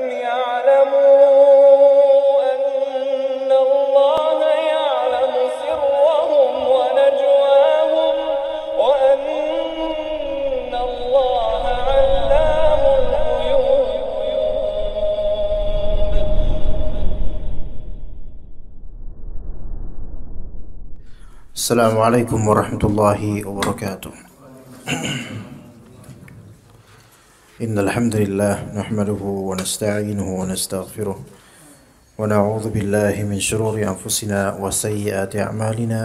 يعلموا أن الله يعلم سرهم ونجواهم وأن الله علام الغيوب. السلام عليكم ورحمة الله وبركاته. إن الحمد لله نحمده ونستعينه ونستغفره ونعوذ بالله من شرور أنفسنا وسيئات أعمالنا.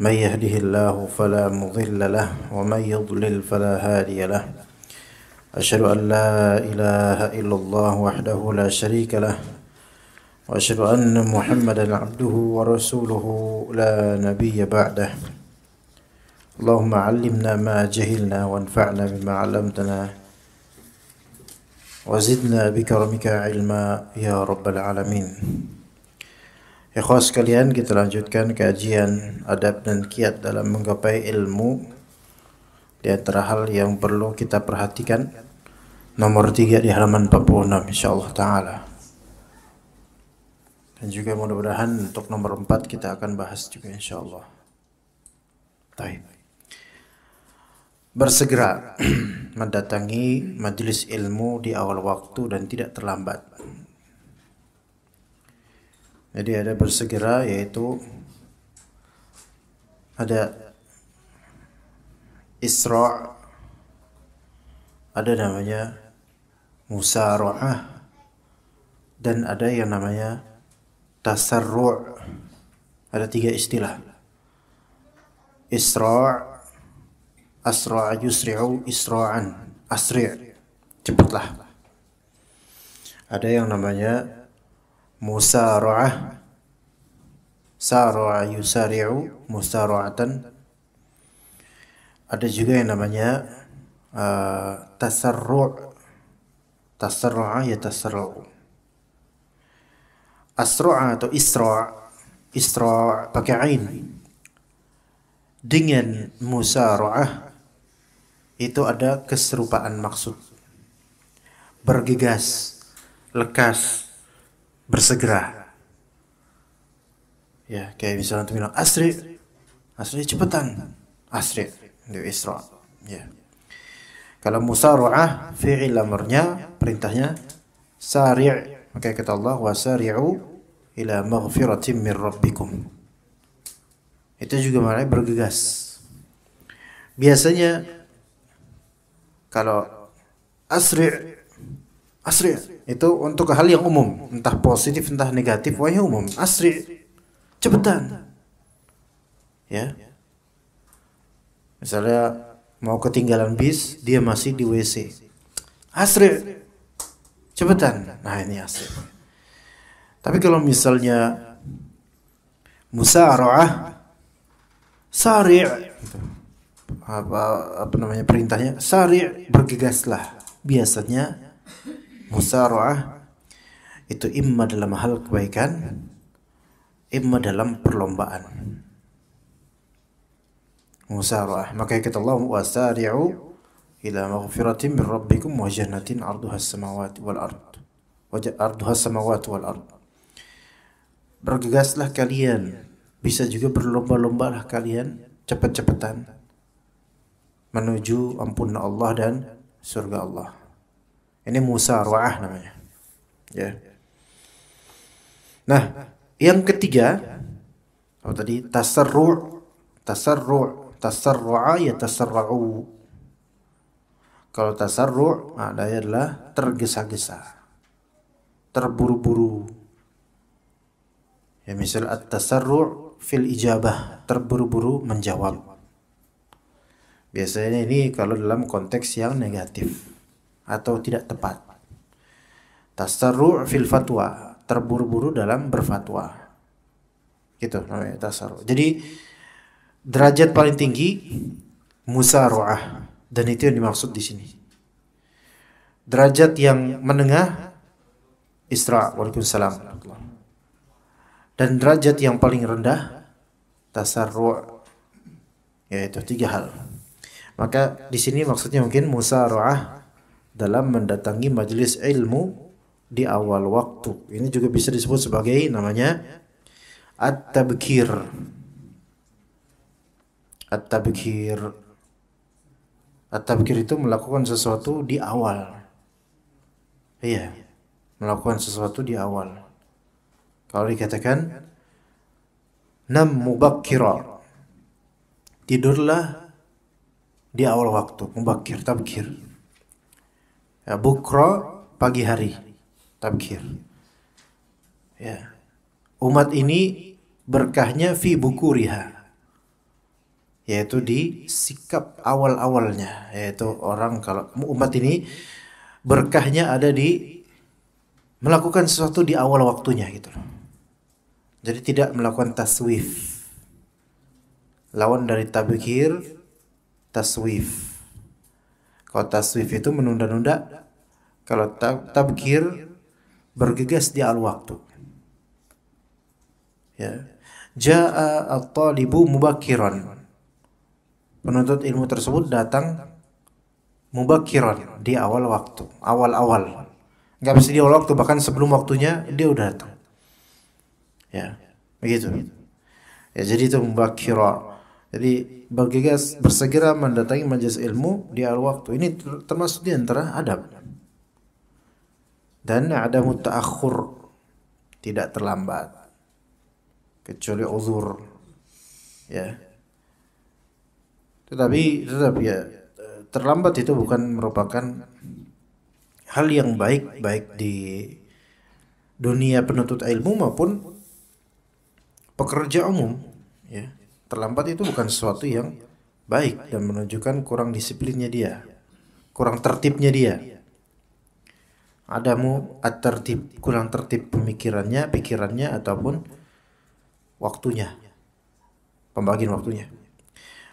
من يهده الله فلا مضل له ومن يضلل فلا هادي له. أشهد أن لا إله إلا الله وحده لا شريك له وأشهد أن محمدا عبده ورسوله لا نبي بعده. اللهم علمنا ما جهلنا وانفعنا بما علمتنا وزدنا بكرمك علما ya rabbal alamin. Ikhwah sekalian, kita lanjutkan kajian adab dan kiat dalam menggapai ilmu. Di antara hal yang perlu kita perhatikan, nomor 3 di halaman 46 insyaallah taala. Dan juga mudah-mudahan untuk nomor 4 kita akan bahas juga insyaallah. Baik. Bersegera mendatangi majelis ilmu di awal waktu dan tidak terlambat. Jadi ada bersegera, yaitu ada isra', ada namanya musara'ah, dan ada yang namanya tasarru'. Ada 3 istilah. Isra', asra'a yusri'u isra'an, asri', cepatlah. Ada yang namanya musara'ah, sara'a yusari'u musara'atan. Ada juga yang namanya tasarru', tasarru'a yatasarru'u. Asra'a atau isra' pakai ain dengan musara'ah itu ada keserupaan maksud. Bergegas, lekas, bersegera. Ya, kayak misalnya untuk bilang asri, asri cepetan, asri, itu isra. Ya. Kalau musara'ah fi'il amrnya, perintahnya sari', maka kata Allah wasari'u ila maghfiratin min rabbikum. Itu juga maknanya bergegas. Biasanya kalau asri' itu untuk hal yang umum, entah positif entah negatif, wahai umum. Asri', cepetan. Ya. Misalnya mau ketinggalan bis, dia masih di WC. Asri', cepetan. Nah, ini asri'. Tapi kalau misalnya musara'ah, sari', apa namanya perintahnya, sari', bergegaslah. Biasanya musara'ah itu imma dalam hal kebaikan, imma dalam perlombaan. Musara'ah, maka kata Allah wasari'u ila maghfiratin min rabbikum wa jannatin 'arduha as-samawati wal ard. Wa 'arduha as-samawati wal ard. Bergegaslah kalian, bisa juga berlomba-lombalah kalian, cepat-cepatan menuju ampunan Allah dan surga Allah. Ini musara'ah namanya. Ya. Nah, yang ketiga, apa tadi? Tasarru', tasarru'a yatasarra'u. Kalau tasarru' maknanya adalah tergesa-gesa, terburu-buru. Ya, misal at-tasarru' fil ijabah, terburu-buru menjawab. Biasanya ini kalau dalam konteks yang negatif atau tidak tepat. Tasarru' fil fatwa, terburu-buru dalam berfatwa. Gitu namanya tasarru'. Jadi derajat paling tinggi musara'ah, dan itu yang dimaksud di sini. Derajat yang menengah isra', waalaikumsalam, dan derajat yang paling rendah tasarru', yaitu 3 hal. Maka di sini maksudnya mungkin musara'ah dalam mendatangi majelis ilmu di awal waktu. Ini juga bisa disebut sebagai namanya at-tabkir. At-tabkir. At-tabkir itu melakukan sesuatu di awal. Iya, melakukan sesuatu di awal. Kalau dikatakan nam mubakkira, tidurlah di awal waktu, mubakkir, tabkir. Ya, bukra, pagi hari, tabkir. Ya. Umat ini berkahnya fi bukuriha, yaitu di sikap awal-awalnya, yaitu orang, kalau umat ini berkahnya ada di melakukan sesuatu di awal waktunya gitu loh. Jadi tidak melakukan taswif. Lawan dari tabkir, taswif. Kalau taswif itu menunda-nunda, kalau tabkir bergegas di awal waktu. Ya. Ja'a at-talibu mubakkiran. Penuntut ilmu tersebut datang mubakkiran, di awal waktu, awal-awal. Enggak mesti di awal waktu, bahkan sebelum waktunya dia udah datang. Ya, begitu. Ya, jadi itu mubakkira. Jadi bergegas, bersegera mendatangi majelis ilmu di awal waktu. Ini termasuk di antara adab. Dan ada mutaakhir, tidak terlambat. Kecuali uzur. Ya. Tetapi tetap ya, terlambat itu bukan merupakan hal yang baik, baik di dunia penuntut ilmu maupun pekerja umum. Ya. Terlambat itu bukan sesuatu yang baik dan menunjukkan kurang disiplinnya dia, kurang tertibnya dia. Adamu at-tertib, kurang tertib pikirannya ataupun waktunya, pembagian waktunya.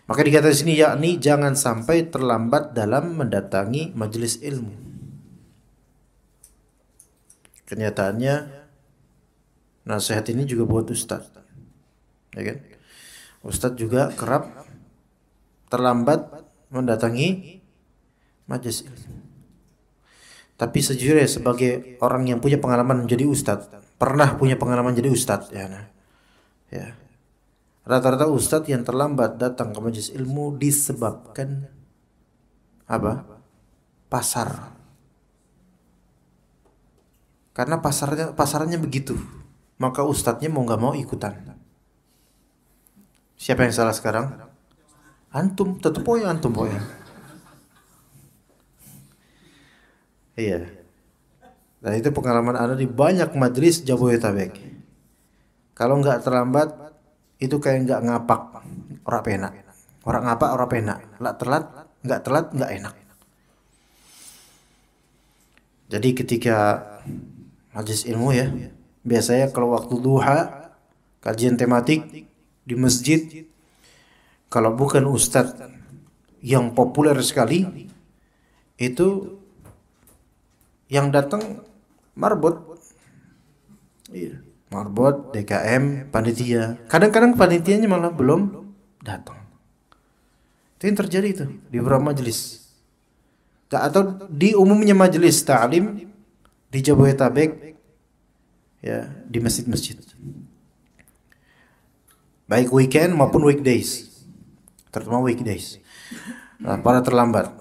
Maka dikatakan di sini, yakni jangan sampai terlambat dalam mendatangi majelis ilmu. Kenyataannya nasihat ini juga buat ustaz, ya kan? Ustaz juga kerap terlambat mendatangi majelis ilmu. Tapi sejujurnya sebagai orang yang punya pengalaman menjadi ustaz, pernah punya pengalaman jadi ustaz, ya, nah, ya. Rata-rata ustadz yang terlambat datang ke majelis ilmu disebabkan apa? Pasar. Karena pasarannya begitu, maka ustadznya mau nggak mau ikutan. Siapa yang salah sekarang? Antum, tetep poya antum poya. Iya. Dan itu pengalaman Anda di banyak majelis Jabodetabek. Kalau nggak terlambat, itu kayak nggak ngapak, ora penak. Orang ngapak ora penak. Lah telat nggak enak. Jadi ketika majelis ilmu ya, biasanya kalau waktu duha, kajian tematik di masjid, kalau bukan ustadz yang populer sekali, itu yang datang marbot. Iya. Marbot, DKM, panitia. Kadang-kadang panitianya malah belum datang. Itu yang terjadi itu di beberapa majelis. Atau di umumnya majelis ta'lim di Jabodetabek, ya, di masjid-masjid. Baik weekend maupun weekdays. Terutama weekdays. Nah, para terlambat.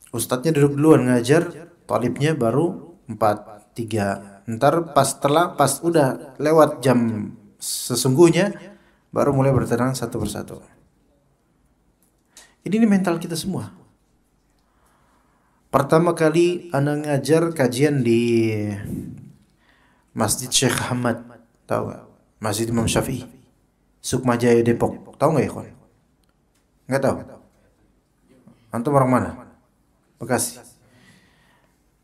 Ustadznya duduk duluan ngajar, talibnya baru 4-3. Ntar pas udah lewat jam sesungguhnya baru mulai bertenang satu persatu. Ini mental kita semua. Pertama kali ana ngajar kajian di Masjid Syekh Ahmad, tahu gak? Masjid Imam Syafi'i, Sukmajaya Depok, tahu nggak ya kawan? Nggak tahu. Antum orang mana? Bekasi.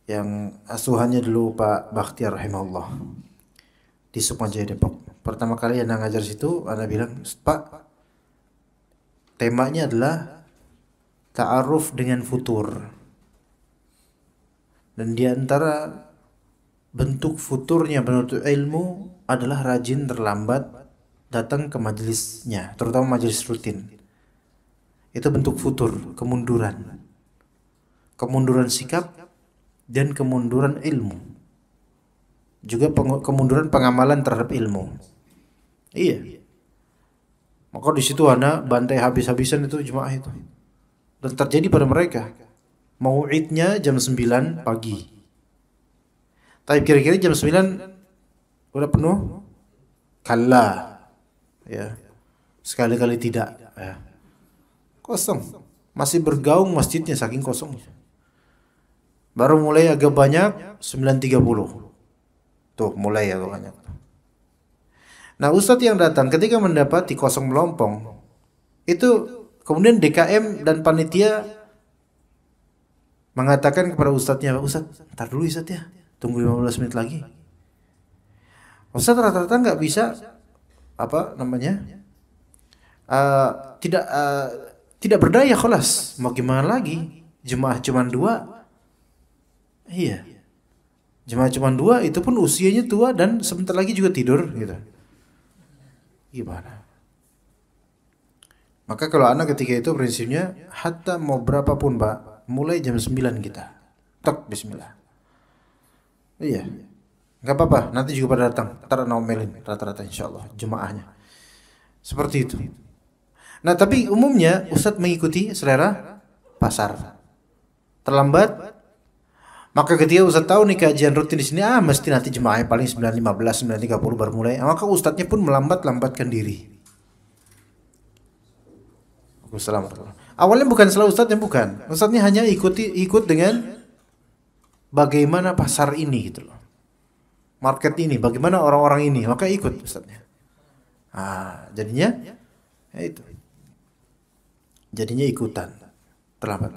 Yang asuhannya dulu Pak Bakhtiar rahimahullah di Sukmajaya Depok. Pertama kali Anda ngajar situ, Anda bilang, Pak, temanya adalah ta'aruf dengan futur. Dan di antara bentuk futurnya penuntut ilmu adalah rajin terlambat datang ke majelisnya, terutama majelis rutin. Itu bentuk futur, kemunduran. Kemunduran sikap dan kemunduran ilmu. juga kemunduran pengamalan terhadap ilmu. Iya. Maka di situ ana bantai habis-habisan itu jemaah itu. Dan terjadi pada mereka. Mau'idnya jam 9 pagi. Tapi kira-kira jam 9 udah penuh? Kalla. Ya. Sekali-kali tidak, ya. Kosong. Masih bergaung masjidnya saking kosongnya. Baru mulai agak banyak 9.30. Tuh mulai agak banyak. Nah, ustadz yang datang ketika mendapati kosong melompong, itu kemudian DKM dan panitia mengatakan kepada ustadznya, "Ustadz, ntar dulu ustadz ya, tunggu 15 menit lagi." Ustadz rata-rata nggak bisa tidak berdaya, kholas. Mau gimana lagi? Jemaah cuma 2. Iya. Jemaah cuma 2, itu pun usianya tua dan sebentar lagi juga tidur gitu. Gimana? Maka kalau anak ketika itu prinsipnya hatta mau berapapun, Pak, mulai jam 9 kita. Tok bismillah. Iya. Enggak apa-apa, nanti juga pada datang. Entar nomelin rata-rata insyaallah jemaahnya. Seperti itu. Nah, tapi umumnya ustadz mengikuti selera pasar. Terlambat, maka ketika ustadz tahu nih kajian rutin di sini, mesti nanti jemaahnya paling 9.15, 9.30 baru mulai. Maka ustadznya pun melambatkan diri. Assalamualaikum. Awalnya bukan salah ustadznya, bukan. Ustadznya hanya ikut dengan bagaimana pasar ini gitu loh. Market ini, bagaimana orang-orang ini, maka ikut ustadznya. Jadinya ya itu. Jadinya ikutan. Terlambat.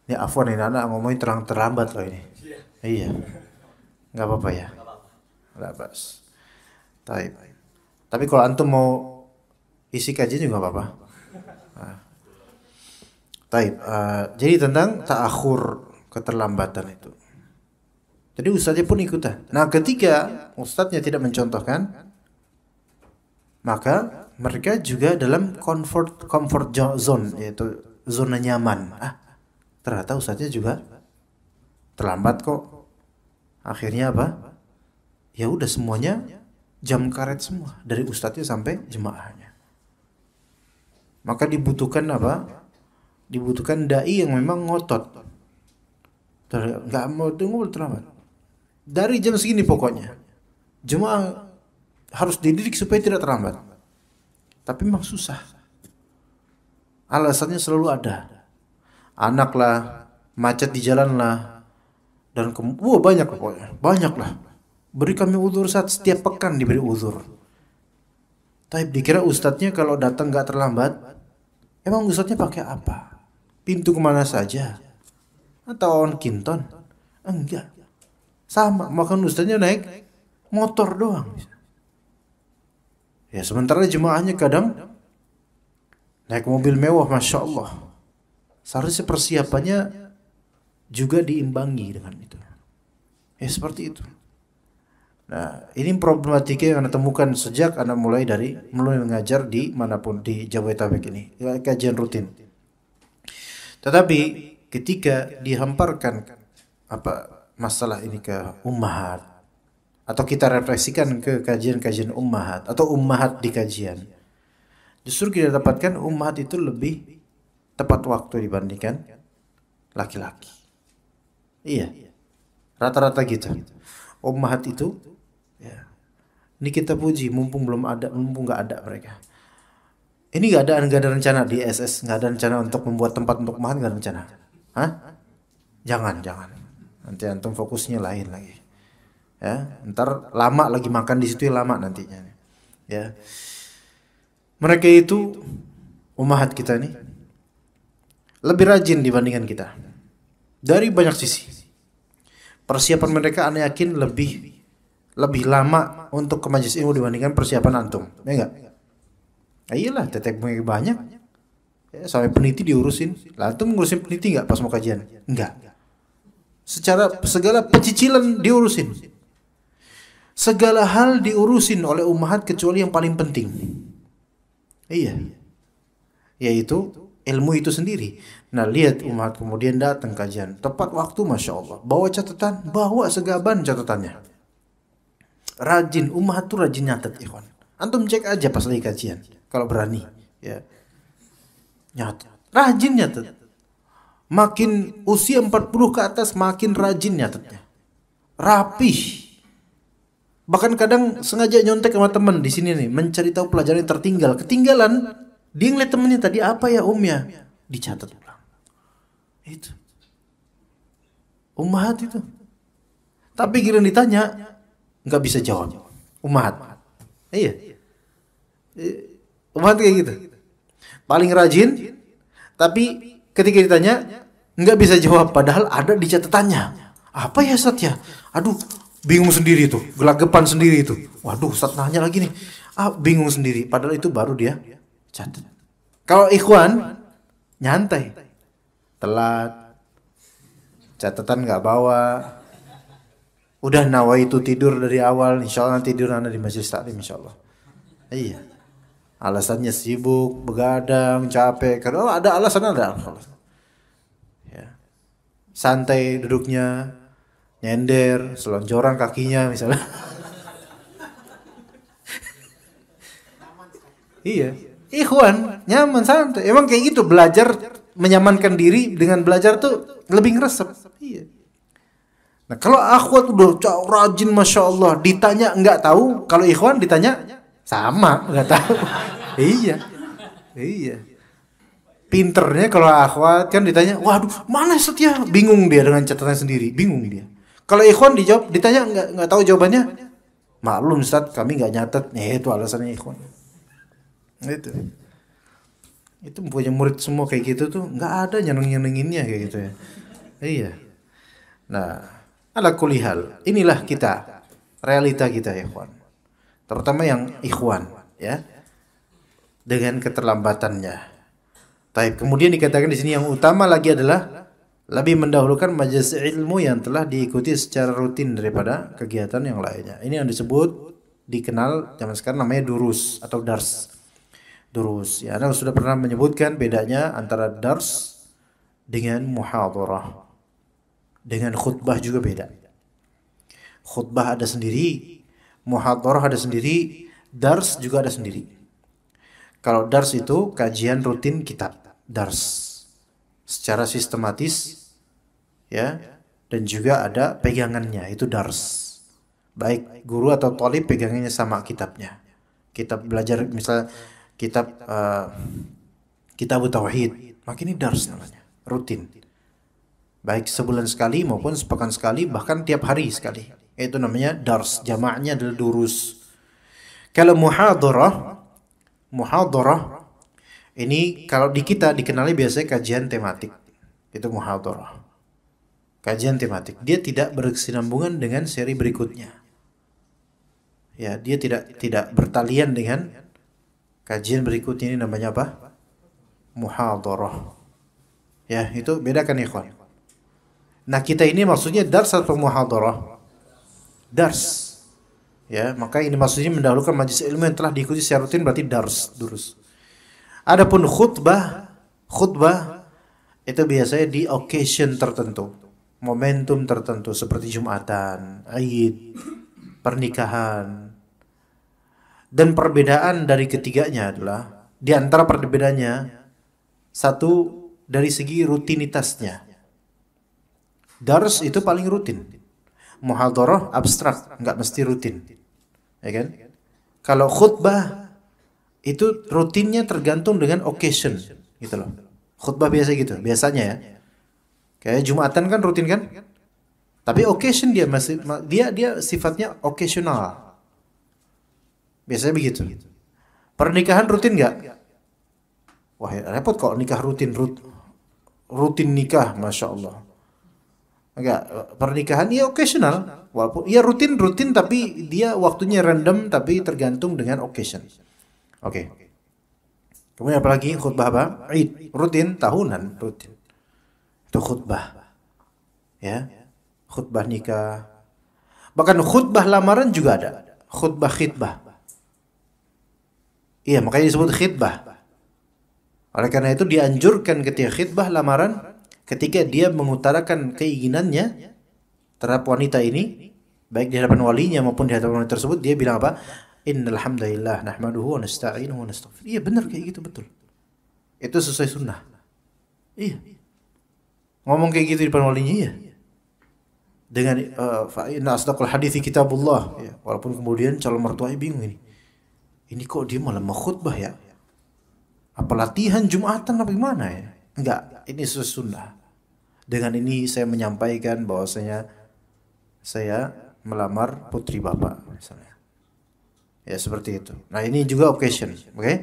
Ya afwan ini anak ngomongin terlambat loh ini. Iya. Enggak apa-apa ya. Enggak pas. Tapi kalau antum mau isi kajian juga enggak apa-apa. Jadi tentang ta'akhur, keterlambatan itu. Jadi ustadznya pun ikutan. Nah, ketika ustadznya tidak mencontohkan, maka mereka juga dalam comfort zone, yaitu zona nyaman. Ternyata ustadznya juga terlambat kok. Akhirnya apa? Ya udah semuanya jam karet semua, dari ustadznya sampai jemaahnya. Maka dibutuhkan apa? Dibutuhkan dai yang memang ngotot. Enggak mau tunggu terlambat. Dari jam segini pokoknya. Jemaah harus dididik supaya tidak terlambat. Tapi memang susah. Alasannya selalu ada. Anak lah, macet di jalan lah, dan banyak pokoknya, banyak lah. Beri kami uzur setiap pekan diberi uzur. Tapi dikira ustadznya kalau datang nggak terlambat, emang ustadznya pakai apa? Pintu kemana saja? Atau on kinton? Enggak. Sama, makan ustadznya naik motor doang. Ya sementara jemaahnya kadang naik mobil mewah, masya Allah. Seharusnya persiapannya juga diimbangi dengan itu. Ya seperti itu. Nah, ini problematika yang Anda temukan sejak Anda mulai mengajar di manapun di Jabodetabek ini, kajian rutin. Tetapi ketika dihamparkan masalah ini ke ummahat, atau kita refleksikan ke kajian-kajian ummahat atau ummahat di kajian, justru kita dapatkan ummahat itu lebih tepat waktu dibandingkan laki-laki. Iya, rata-rata gitu. Ummahat itu, ya, ini kita puji, mumpung nggak ada mereka. Ini nggak ada rencana di SS, nggak ada rencana untuk membuat tempat untuk ummahat, nggak ada rencana. Jangan. Nanti antum fokusnya lain lagi. Ya, ntar lama lagi makan di situ, lama nantinya. Ya, mereka itu ummahat kita nih lebih rajin dibandingkan kita dari banyak sisi. Persiapan mereka aneh yakin lebih lama untuk ke majelis ilmu dibandingkan persiapan antum, ya enggak? Iyalah, tetek banyak. Ya, sampai peniti diurusin. Lah antum ngurusin peniti enggak pas mau kajian? Enggak. Secara segala pecicilan diurusin. Segala hal diurusin oleh ummahat kecuali yang paling penting. Iya. Yaitu ilmu itu sendiri. Nah, lihat ummahat kemudian datang kajian tepat waktu, masya Allah. Bawa catatan, bawa segaban catatannya. Rajin, ummahat tuh rajin nyatet, ikhwan. Antum cek aja pas lagi kajian, kalau berani, ya. Nyatet, rajin nyatet. Makin usia 40 ke atas makin rajin nyatetnya. Rapih. Bahkan kadang sengaja nyontek sama teman di sini nih, mencari tahu pelajaran yang tertinggal. Ketinggalan, dia ngeliat temennya tadi apa ya ya, dicatat ulang. Itu. Ummahat itu. Tapi giliran ditanya, nggak bisa jawab. Ummahat. Iya. Ummahat kayak gitu. Paling rajin, tapi ketika ditanya, nggak bisa jawab. Padahal ada di catatannya. Apa ya Ustaz ya? Aduh, bingung sendiri tuh. Gelagapan sendiri itu. Waduh, Ustaz nanya lagi nih. Bingung sendiri. Padahal itu baru dia catat. Kalau ikhwan, nyantai. Telat. Catatan nggak bawa. Udah nawaitu tidur dari awal. Insya Allah nanti tidur anda di majelis taklim insya Allah. Iya. Alasannya sibuk, begadang, capek. Karena ada alasan ada. Ya. Santai duduknya, nyender, selonjoran kakinya misalnya. Iya. Ikhwan, nyaman santai. Emang kayak gitu belajar menyamankan diri dengan belajar tuh lebih ngeresep. Iya. Nah kalau akhwat udah rajin masya Allah, ditanya nggak tahu, kalau ikhwan ditanya sama nggak tahu. Iya, iya. Pinternya kalau akhwat kan ditanya, waduh mana setia, bingung dia dengan catatan sendiri, bingung dia. Kalau ikhwan dijawab, ditanya nggak tahu jawabannya, maklum Ustaz kami nggak nyatet, itu alasannya ikhwan. Itu punya murid semua kayak gitu tuh nggak ada nyenenginnya kayak gitu ya. Iya. Nah, ala kulli hal, inilah kita, realita kita ya ikhwan. Terutama yang ikhwan ya. Dengan keterlambatannya. Taib. Kemudian dikatakan di sini yang utama lagi adalah lebih mendahulukan majelis ilmu yang telah diikuti secara rutin daripada kegiatan yang lainnya. Ini yang disebut dikenal zaman sekarang namanya durus atau dars. Durus. Ya, Anda sudah pernah menyebutkan bedanya antara dars dengan muhadharah. Dengan khutbah juga beda. Khutbah ada sendiri, muhadharah ada sendiri, dars juga ada sendiri. Kalau dars itu kajian rutin kitab, dars secara sistematis ya, dan juga ada pegangannya, itu dars. Baik guru atau thalib pegangannya sama kitabnya. Kitab belajar misalnya kitab tauhid, maka ini dars namanya, rutin. Baik sebulan sekali maupun sepekan sekali, bahkan tiap hari sekali. Itu namanya dars, jamaknya adalah durus. Kalau muhadharah ini kalau di kita dikenali biasanya kajian tematik. Itu muhadharah. Kajian tematik. Dia tidak berkesinambungan dengan seri berikutnya. Ya, dia tidak bertalian dengan kajian berikutnya. Ini namanya apa? Muhadharah. Ya, itu bedakan ikhwan. Nah, kita ini maksudnya dars atau muhadharah? Dars. Ya, maka ini maksudnya mendahulukan majelis ilmu yang telah diikuti secara rutin berarti durus. Adapun khutbah itu biasanya di occasion tertentu, momentum tertentu seperti Jumatan, Aid, pernikahan. Dan perbedaan dari ketiganya adalah di antara perbedaannya satu dari segi rutinitasnya. Dars itu paling rutin. Muhadharah abstrak, nggak mesti rutin. Ya kan? Kalau khutbah itu rutinnya tergantung dengan occasion, gitu loh. Khutbah biasa gitu, biasanya ya. Kayak Jumatan kan rutin kan? Tapi occasion dia masih dia sifatnya occasional. Biasanya begitu. Pernikahan rutin nggak? Wah, repot kok nikah rutin nikah, masya Allah. Enggak, pernikahan ya occasional, walaupun ya rutin tapi dia waktunya random tapi tergantung dengan occasion. Oke. Kemudian apalagi khutbah apa? Id, rutin tahunan, rutin. Itu khutbah. Ya. Khutbah nikah. Bahkan khutbah lamaran juga ada. Khitbah. Iya, makanya disebut khitbah. Oleh karena itu dianjurkan ketika khitbah lamaran, ketika dia mengutarakan keinginannya terhadap wanita ini, baik di hadapan walinya maupun di hadapan wali tersebut, dia bilang apa? Innal hamdalillah nahmaduhu wa nasta'inuhu wa nastaghfiruh. Iya benar kayak gitu, betul. Itu sesuai sunnah. Iya. Ngomong kayak gitu di depan walinya, iya. Dengan fa inna asdaqul hadithi kitabullah, ya. Walaupun kemudian calon mertuanya bingung ini. Ini kok dia malah khutbah ya? Apa latihan Jumatan apa gimana ya? Enggak, ini sesuai sunnah. Dengan ini saya menyampaikan bahwasanya saya melamar putri Bapak misalnya. Ya seperti itu. Nah, ini juga occasion, oke?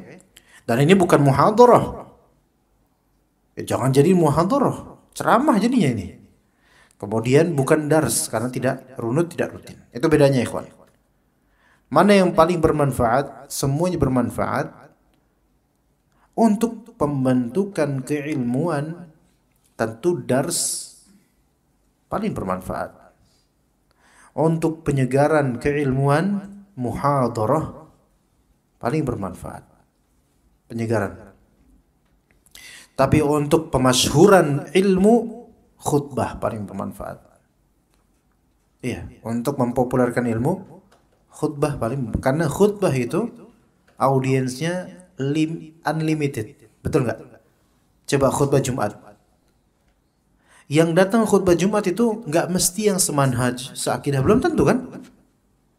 Dan ini bukan muhadharah. Jangan jadi muhadharah, ceramah jadinya ini. Kemudian bukan dars karena tidak runut, tidak rutin. Itu bedanya, ikhwan. Mana yang paling bermanfaat? Semuanya bermanfaat untuk pembentukan keilmuan. Tentu dars paling bermanfaat. Untuk penyegaran keilmuan, muhadharah paling bermanfaat. Penyegaran. Tapi untuk pemasyhuran ilmu, khutbah paling bermanfaat. Iya, untuk mempopulerkan ilmu, khutbah paling, karena khutbah itu audiensnya unlimited. Betul nggak? Coba khutbah Jumat. Yang datang khutbah Jumat itu nggak mesti yang semanhaj, seakidah, belum tentu kan?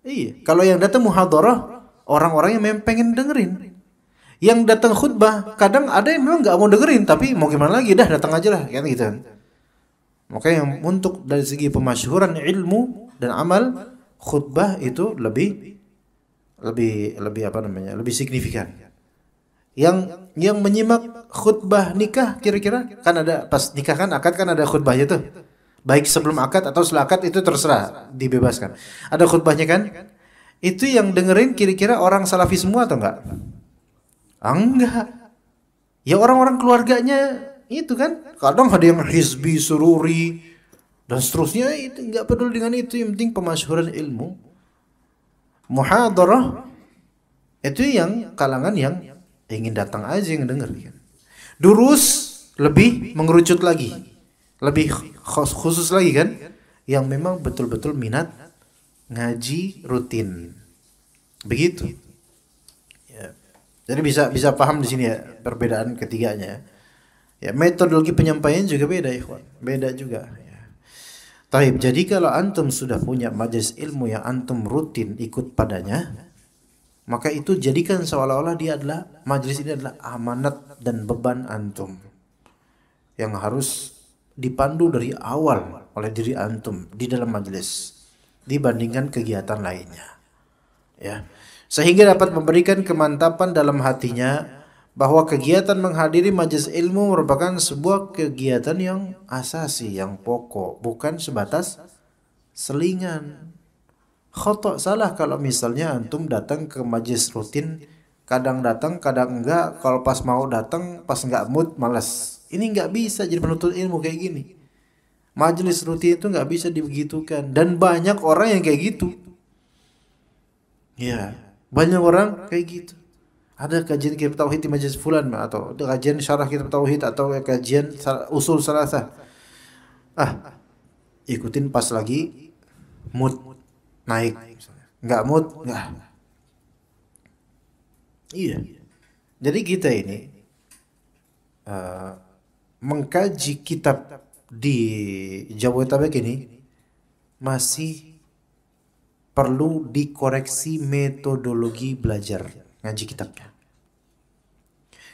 Iya. Kalau yang datang muhadharah, orang-orang yang memang pengen dengerin. Yang datang khutbah, kadang ada yang memang nggak mau dengerin, tapi mau gimana lagi, dah datang aja lah, kan gitu. Makanya yang untuk dari segi pemasyhuran ilmu dan amal, khutbah itu lebih apa namanya? Lebih signifikan. Yang menyimak khutbah nikah kira-kira kan ada pas nikah kan akad kan ada khutbahnya tuh. Baik sebelum akad atau setelah akad itu terserah, dibebaskan. Ada khutbahnya kan? Itu yang dengerin kira-kira orang salafi semua atau enggak? Enggak. Ya orang-orang keluarganya itu kan. Kadang ada yang hizbi, sururi dan seterusnya, itu enggak peduli dengan itu, yang penting pemasyhuran ilmu. Muhadharah itu yang kalangan yang ingin datang aja yang denger kan. Durus lebih mengerucut lagi, lebih khusus lagi kan, yang memang betul-betul minat ngaji rutin. Begitu. Ya. Jadi bisa paham di sini ya perbedaan ketiganya. Ya, metodologi penyampaian juga beda, ikhwan. Beda juga. Ya. Taib. Jadi kalau antum sudah punya majelis ilmu yang antum rutin ikut padanya, maka itu jadikan seolah-olah dia adalah, majelis ini adalah amanat dan beban antum yang harus dipandu dari awal oleh diri antum di dalam majelis dibandingkan kegiatan lainnya. Ya. Sehingga dapat memberikan kemantapan dalam hatinya bahwa kegiatan menghadiri majelis ilmu merupakan sebuah kegiatan yang asasi, yang pokok, bukan sebatas selingan. Khotok salah kalau misalnya antum datang ke majelis rutin, kadang datang, kadang enggak, kalau pas mau datang, pas enggak mood, malas. Ini enggak bisa jadi penuntut ilmu kayak gini. Majelis rutin itu enggak bisa dibegitukan, dan banyak orang yang kayak gitu. Ya, banyak orang kayak gitu. Ada kajian kitab tauhid di majelis fulan atau ada kajian syarah kitab tauhid atau kajian usul salasah. Ikutin pas lagi mood naik, nggak mood, nggak. Iya. Jadi kita ini mengkaji kitab di Jabodetabek ini masih perlu dikoreksi metodologi belajar ngaji kitabnya.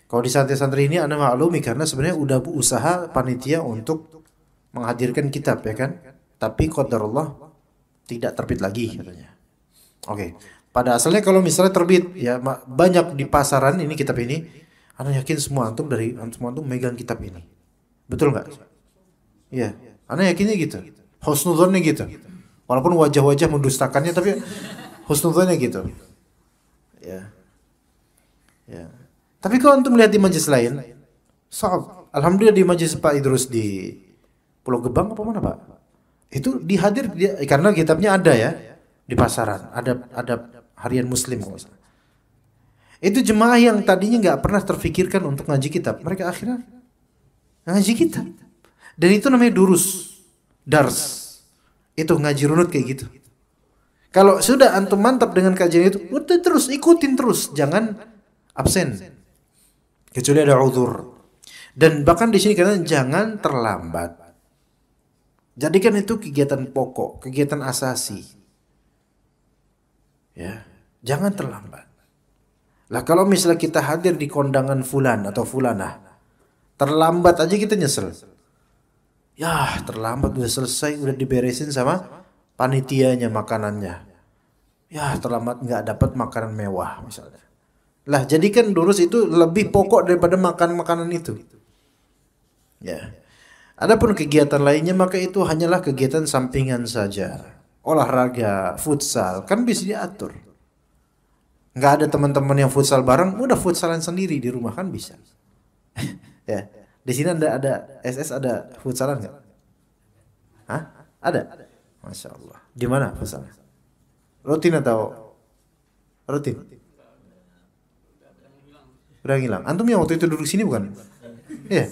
Kalau di santri-santri ini Anda maklumi karena sebenarnya udah usaha panitia untuk menghadirkan kitab ya kan, tapi qadarullah tidak terbit lagi katanya. Oke. Pada asalnya kalau misalnya terbit ya banyak di pasaran ini kitab ini, Anda yakin semua antum megang kitab ini. Betul nggak? Iya. Anda yakinnya gitu. Husnudzonnya gitu. Walaupun wajah-wajah mendustakannya tapi husnudzonnya gitu. Ya. Ya. Tapi kalau antum melihat di majelis lain, alhamdulillah di majelis Pak Idrus di Pulau Gebang apa mana Pak? Itu dihadir karena kitabnya ada ya di pasaran, ada harian Muslim kalau salah. Itu jemaah yang tadinya nggak pernah terfikirkan untuk ngaji kitab, mereka akhirnya ngaji kitab. Dan itu namanya dars. Itu ngaji runut kayak gitu. Kalau sudah antum mantap dengan kajian itu, udah terus ikutin terus, jangan absen. Kecuali ada uzur. Dan bahkan di sini kata jangan terlambat. Jadikan itu kegiatan pokok, kegiatan asasi. Ya, jangan terlambat. Lah kalau misalnya kita hadir di kondangan fulan atau fulanah, terlambat aja kita nyesel. Ya, terlambat udah selesai, udah diberesin sama panitianya makanannya. Ya, terlambat nggak dapat makanan mewah misalnya. Lah, jadikan durus itu lebih pokok daripada makan makanan itu. Ya. Adapun kegiatan lainnya maka itu hanyalah kegiatan sampingan saja. Olahraga, futsal, kan bisa diatur. Nggak ada teman-teman yang futsal bareng, udah futsalan sendiri di rumah kan bisa. Ya. Di sini ada SS ada futsalan nggak? Hah? Ada? Masya Allah. Di mana futsalnya? Rutin atau rutin? Udah ngilang. Antum yang waktu itu duduk sini bukan? Iya.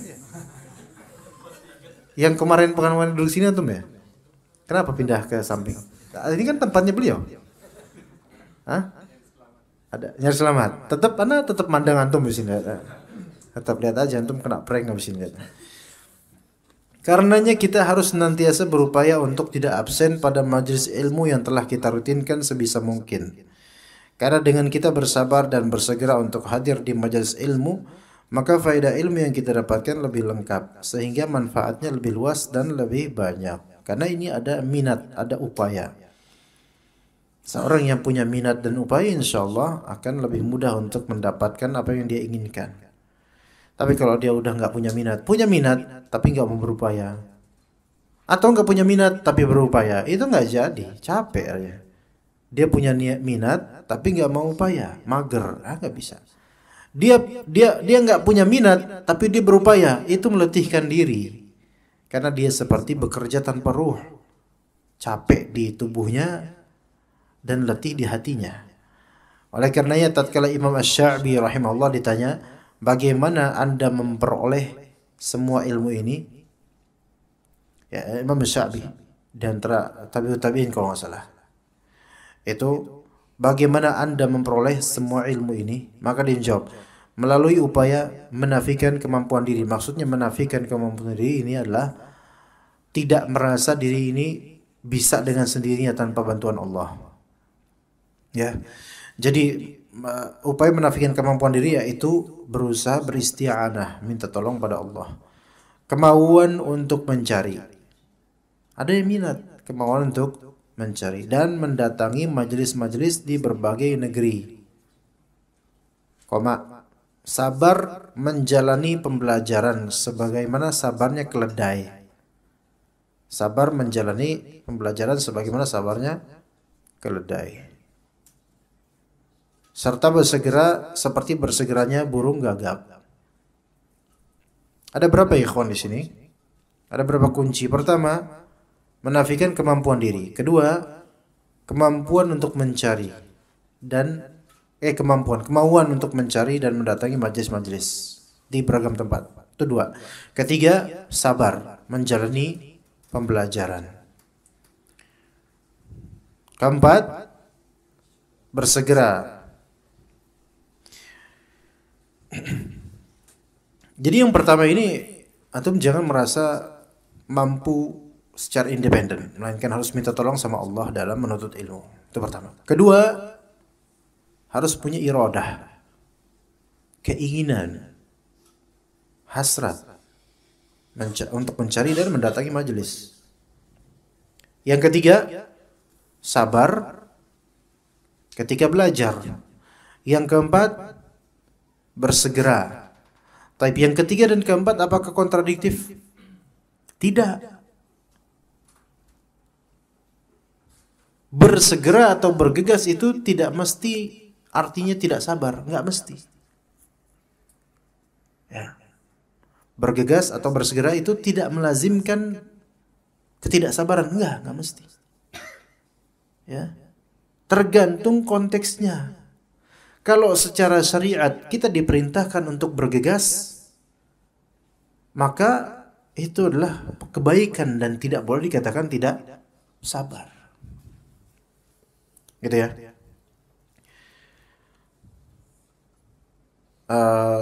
Yang kemarin pekan kemarin duduk sini antum ya? Kenapa pindah ke samping? Ini kan tempatnya beliau. Hah? Ada nyari selamat. Tetap mandang antum di sini. Tetap lihat aja antum kena prank habis ini lihat. Karenanya kita harus senantiasa berupaya untuk tidak absen pada majelis ilmu yang telah kita rutinkan sebisa mungkin. Karena dengan kita bersabar dan bersegera untuk hadir di majelis ilmu, maka faedah ilmu yang kita dapatkan lebih lengkap, sehingga manfaatnya lebih luas dan lebih banyak. Karena ini ada minat, ada upaya. Seorang yang punya minat dan upaya insya Allah akan lebih mudah untuk mendapatkan apa yang dia inginkan. Tapi kalau dia udah nggak punya minat tapi nggak mau berupaya, atau nggak punya minat tapi berupaya, itu nggak jadi, capek aja. Dia punya minat tapi nggak mau upaya, mager, nggak bisa. Dia nggak punya minat tapi dia berupaya, itu meletihkan diri. Karena dia seperti bekerja tanpa ruh, capek di tubuhnya dan letih di hatinya. Oleh karenanya tatkala Imam Asy-Sya'bi rahimahullah ditanya, bagaimana Anda memperoleh semua ilmu ini? Ya, Imam Asy-Sya'bi di antara tabi'ut tabi'in kalau nggak salah. Itu bagaimana Anda memperoleh semua ilmu ini? Maka dia jawab, melalui upaya menafikan kemampuan diri. Maksudnya menafikan kemampuan diri ini adalah tidak merasa diri ini bisa dengan sendirinya tanpa bantuan Allah. Ya. Jadi upaya menafikan kemampuan diri yaitu berusaha beristi'anah, minta tolong pada Allah. Kemauan untuk mencari. Ada yang minat, kemauan untuk mencari dan mendatangi majelis-majelis di berbagai negeri. Sabar menjalani pembelajaran sebagaimana sabarnya keledai. Sabar menjalani pembelajaran sebagaimana sabarnya keledai. Serta bersegera seperti bersegeranya burung gagak. Ada berapa ikhwan di sini? Ada berapa kunci? Pertama, menafikan kemampuan diri. Kedua, kemampuan untuk mencari dan kemauan untuk mencari dan mendatangi majelis-majelis di beragam tempat. Itu dua. Ketiga, sabar menjalani pembelajaran. Keempat, bersegera. Jadi yang pertama ini, antum jangan merasa mampu secara independen, melainkan harus minta tolong sama Allah dalam menuntut ilmu. Itu pertama. Kedua, harus punya iradah, keinginan, hasrat untuk mencari dan mendatangi majelis. Yang ketiga, sabar ketika belajar. Yang keempat, bersegera. Tapi yang ketiga dan keempat apakah kontradiktif? Tidak. Bersegera atau bergegas itu tidak mesti artinya tidak sabar, enggak mesti. Ya. Bergegas atau bersegera itu tidak melazimkan ketidaksabaran, enggak mesti. Ya. Tergantung konteksnya. Kalau secara syariat kita diperintahkan untuk bergegas, maka itu adalah kebaikan dan tidak boleh dikatakan tidak sabar. gitu ya.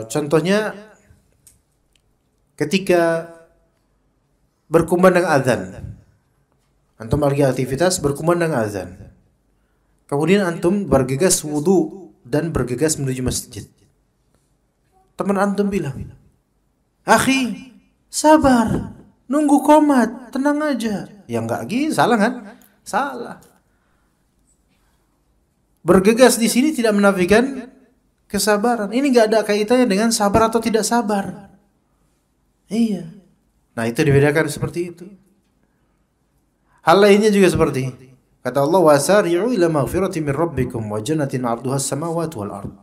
Contohnya ketika berkumandang azan, antum lagi aktivitas berkumandang azan, kemudian antum bergegas wudu dan bergegas menuju masjid. Teman antum bilang, akhi, sabar, nunggu qomat, tenang aja. Ya enggak gitu, salah kan? Salah. Bergegas di sini tidak menafikan kesabaran. Ini enggak ada kaitannya dengan sabar atau tidak sabar. Iya. Nah, itu dibedakan seperti itu. Hal lainnya juga seperti kata Allah, wasari'u ila maghfirati min rabbikum wa jannatin 'arduha as-samawati wal ard.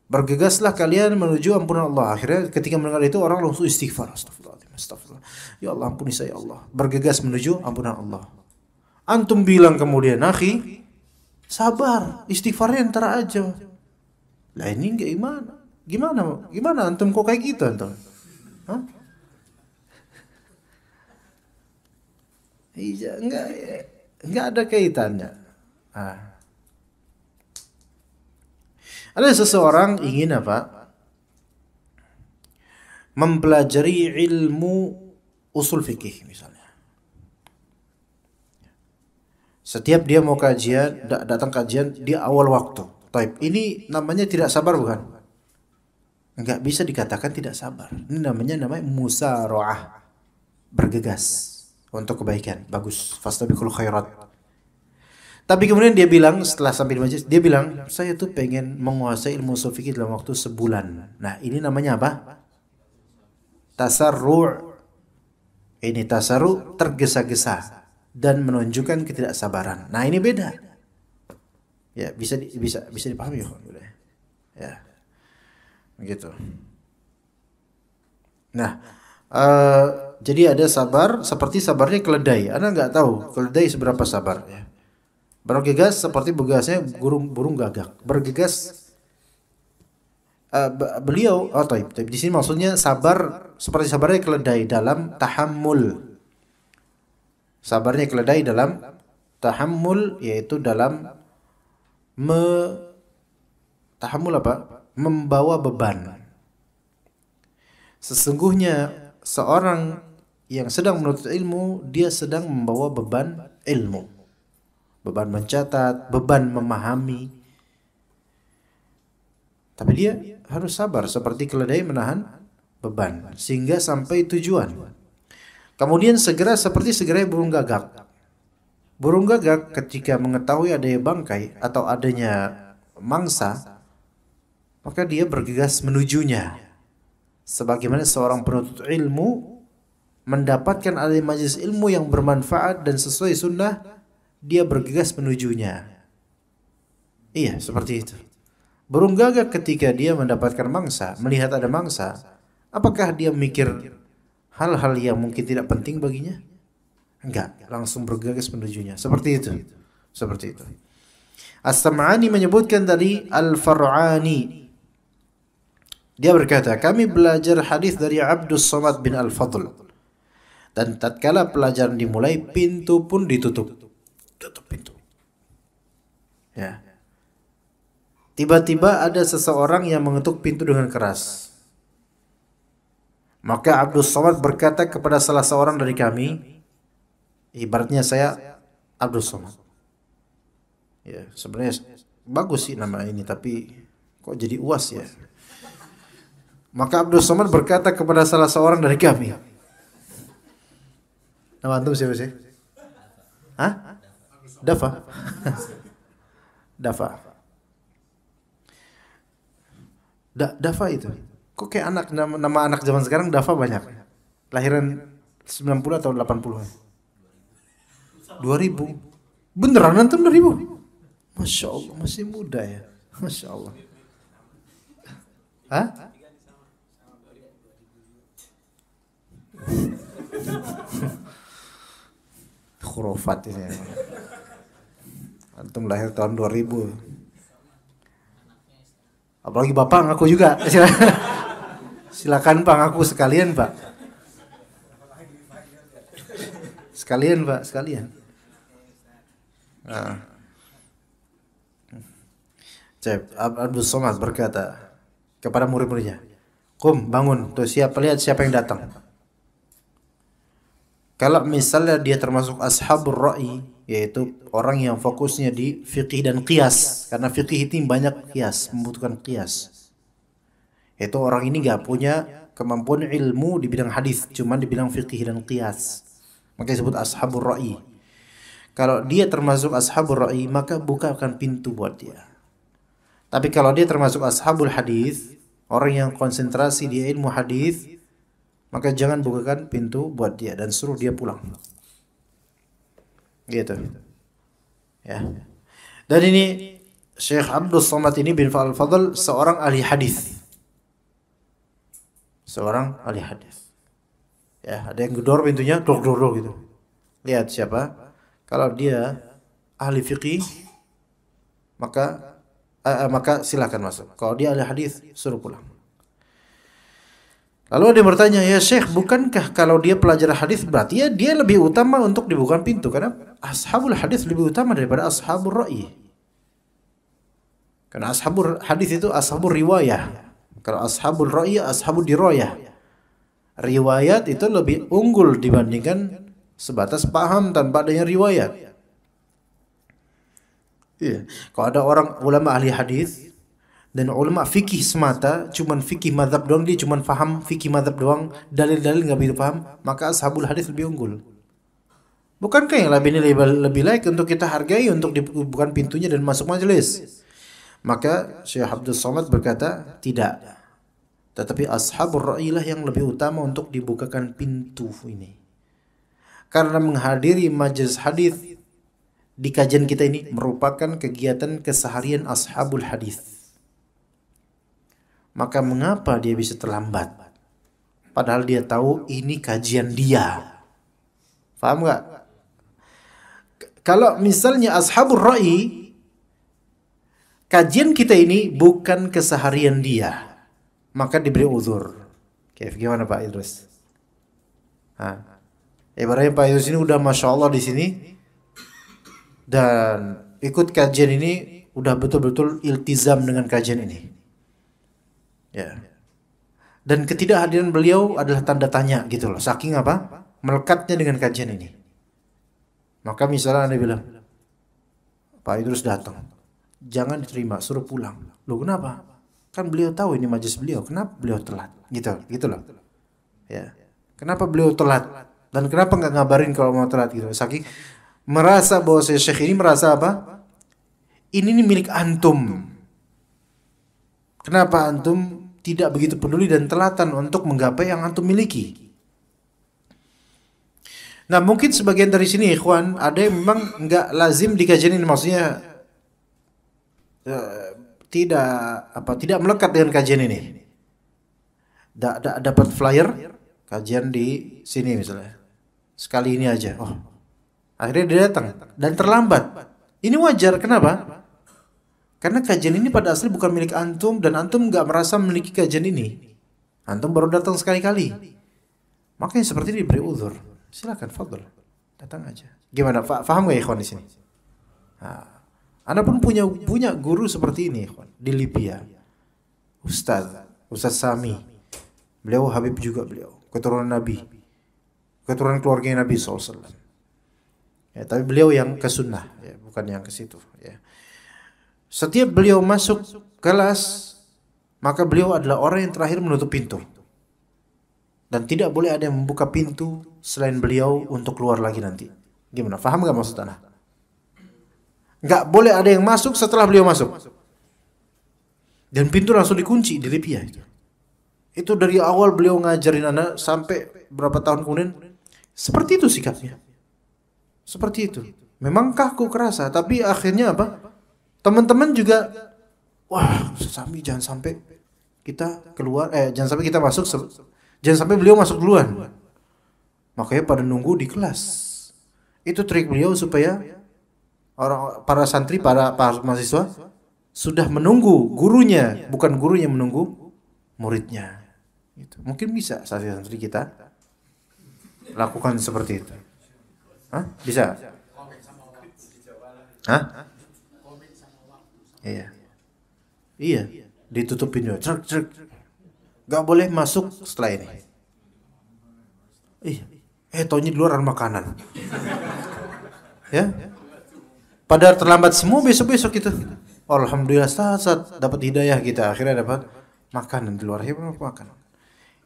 Bergegaslah kalian menuju ampunan Allah. Akhirnya ketika mendengar itu orang langsung istighfar. Astagfirullahaladzim, astagfirullah. Ya Allah, ampuni saya ya Allah. Bergegas menuju ampunan Allah. Antum bilang kemudian, akhi, sabar, istighfarnya ntar aja. Lah ini gimana? Gimana antum kok kayak gitu antum? Hah? Iya, enggak ada kaitannya. Ada seseorang ingin apa? Mempelajari ilmu usul fikih misalnya. Setiap dia mau kajian, datang kajian dia awal waktu. Taib. Ini namanya tidak sabar bukan? Enggak bisa dikatakan tidak sabar. Ini namanya musara'ah. Bergegas untuk kebaikan. Bagus. Fastabiqul khairat. Tapi kemudian dia bilang setelah sampai di masjid, dia bilang, saya tuh pengen menguasai ilmu ushul fikih dalam waktu sebulan. Nah, ini namanya apa? Tasarru'. Ini tasarru' tergesa-gesa dan menunjukkan ketidaksabaran. Nah, ini beda. Ya, bisa dipahami ya. Ya. Begitu. Nah, jadi ada sabar seperti sabarnya keledai. Anda nggak tahu keledai seberapa sabar ya. Bergegas seperti bergegasnya burung gagak. Bergegas beliau di sini maksudnya sabar seperti sabarnya keledai dalam tahammul. Sabarnya keledai dalam tahammul yaitu dalam tahammul apa? Membawa beban. Sesungguhnya seorang yang sedang menuntut ilmu, dia sedang membawa beban ilmu. Beban mencatat, beban memahami. Tapi dia harus sabar seperti keledai menahan beban sehingga sampai tujuan. Kemudian seperti burung gagak. Burung gagak ketika mengetahui adanya bangkai atau adanya mangsa, maka dia bergegas menujunya. Sebagaimana seorang penuntut ilmu mendapatkan adanya majelis ilmu yang bermanfaat dan sesuai sunnah, dia bergegas menujunya. Iya, seperti itu. Burung gagak ketika dia mendapatkan mangsa, melihat ada mangsa, apakah dia mikir hal-hal yang mungkin tidak penting baginya? Enggak, langsung bergegas menujunya. Seperti itu. Seperti itu. As-Sam'ani menyebutkan tadi Al-Far'ani. Dia berkata, kami belajar hadis dari Abdus Somad bin Al-Fadl. Dan tatkala pelajaran dimulai, pintu pun ditutup. Tutup pintu. Ya. Tiba-tiba ada seseorang yang mengetuk pintu dengan keras. Maka Abdus Somad berkata kepada salah seorang dari kami, ibaratnya saya Abdus Somad. Ya, sebenarnya bagus sih nama ini, tapi kok jadi UAS ya. Maka Abdus Somad berkata kepada salah seorang dari kami, nama antum siapa sih? Hah? Dafa. Dafa. Dafa itu. Kok kayak nama anak zaman sekarang Dafa banyak. Lahiran 90 atau 80? 2000. Beneran antum 2000? Masya Allah, masih muda ya. Masya Allah. Hah? Khurafat ini. Antum lahir tahun 2000. Apalagi bapak ngaku juga. Silakan Pak ngaku sekalian Pak. Sekalian Pak, sekalian. Nah. Cep, Abdul Somad berkata kepada murid-muridnya, "Qum, bangun, tuh lihat siapa yang datang." Kalau misalnya dia termasuk ashabur ra'i, yaitu orang yang fokusnya di fikih dan qiyas, karena fikih itu banyak qiyas, membutuhkan qiyas. Itu orang ini nggak punya kemampuan ilmu di bidang hadis, cuma di bidang fikih dan qiyas. Maka disebut ashabur ra'i. Kalau dia termasuk ashabur ra'i, maka bukakan pintu buat dia. Tapi kalau dia termasuk ashabul hadis, orang yang konsentrasi di ilmu hadis, maka jangan bukakan pintu buat dia dan suruh dia pulang. Gitu. Ya. Dan ini Syekh Abdul Somad ini bin Al-Fadl seorang ahli hadis. Seorang ahli hadis. Ya, ada yang gedor pintunya, dor gitu. Lihat siapa? Kalau dia ahli fikih, maka silakan masuk. Kalau dia ahli hadis, suruh pulang. Lalu ada yang bertanya, "Ya Syekh, bukankah kalau dia pelajar hadis berarti ya dia lebih utama untuk dibukakan pintu? Karena ashabul hadis lebih utama daripada ashabur ra'i. Karena ashabul hadis itu ashabul riwayah. Kalau ashabul ra'i ashabul dirayah. Riwayat itu lebih unggul dibandingkan sebatas paham tanpa adanya riwayat. Iya. Kalau ada orang ulama ahli hadis dan ulama fikih semata, cuman fikih mazhab doang, dia cuman faham fikih mazhab doang, dalil-dalil nggak begitu paham, maka ashabul hadis lebih unggul. Bukankah yang lebih layak untuk kita hargai untuk dibukakan pintunya dan masuk majelis? Maka Syekh Abdul Somad berkata, tidak. Tetapi ashabur ra'ilah yang lebih utama untuk dibukakan pintu ini. Karena menghadiri majelis hadis di kajian kita ini merupakan kegiatan keseharian ashabul hadis. Maka mengapa dia bisa terlambat? Padahal dia tahu ini kajian dia. Paham nggak? Kalau misalnya ashabur ra'i, kajian kita ini bukan keseharian dia, maka diberi uzur. Oke, gimana Pak Idrus? Ibaratnya Pak Idrus ini udah Masya Allah di sini dan ikut kajian ini udah betul-betul iltizam dengan kajian ini. Ya. Dan ketidakhadiran beliau adalah tanda tanya gitu loh. Saking apa? Melekatnya dengan kajian ini. Maka misalnya Anda bilang, "Pak Idrus datang. Jangan diterima, suruh pulang." Loh kenapa? Kan beliau tahu ini majelis beliau. Kenapa beliau telat? Gitu loh. Ya. Kenapa beliau telat? Dan kenapa nggak ngabarin kalau mau telat gitu? Saking merasa bahwa Syekh ini merasa apa? Ini milik antum. Kenapa antum tidak begitu peduli dan telatan untuk menggapai yang antum miliki? Nah, mungkin sebagian dari sini ikhwan ada yang memang nggak lazim di kajian ini, maksudnya tidak melekat dengan kajian ini. Dapat flyer kajian di sini misalnya. Sekali ini aja. Oh. Akhirnya dia datang dan terlambat. Ini wajar, kenapa? Karena kajian ini pada asli bukan milik antum dan antum nggak merasa memiliki kajian ini. Antum baru datang sekali-kali. Makanya seperti ini diberi uzur. Silakan, fadl. Datang aja. Gimana? Faham nggak ikhwan di sini? Anda pun punya guru seperti ini ikhwan di Libya. Ustaz Sami. Beliau Habib juga beliau. Keturunan Nabi. Keturunan keluarga Nabi SAW. Ya, tapi beliau yang ke sunnah, ya, bukan yang ke situ. Ya. Setiap beliau masuk kelas, maka beliau adalah orang yang terakhir menutup pintu. Dan tidak boleh ada yang membuka pintu selain beliau untuk keluar lagi nanti. Gimana? Faham gak maksud Anda? Gak boleh ada yang masuk setelah beliau masuk. Dan pintu langsung dikunci di Libya itu. Itu dari awal beliau ngajarin Anda sampai berapa tahun kemudian. Seperti itu sikapnya. Seperti itu. Memang kaku kerasa, tapi akhirnya apa? Teman-teman juga, wah, Sami jangan sampai kita keluar, jangan sampai kita masuk, jangan sampai beliau masuk duluan. Makanya pada nunggu di kelas. Itu trik beliau supaya para santri, para mahasiswa sudah menunggu gurunya, bukan gurunya menunggu muridnya. Gitu. Mungkin bisa santri kita lakukan seperti itu. Hah? Bisa? Hah? Iya. Iya, ditutupin juga. Truk, truk. Gak boleh masuk setelah ini. Iya. Taunya di luar ada makanan. Ya. Padahal terlambat semua besok-besok itu. Alhamdulillah saat dapat hidayah kita, akhirnya dapat makanan di luar. Makan.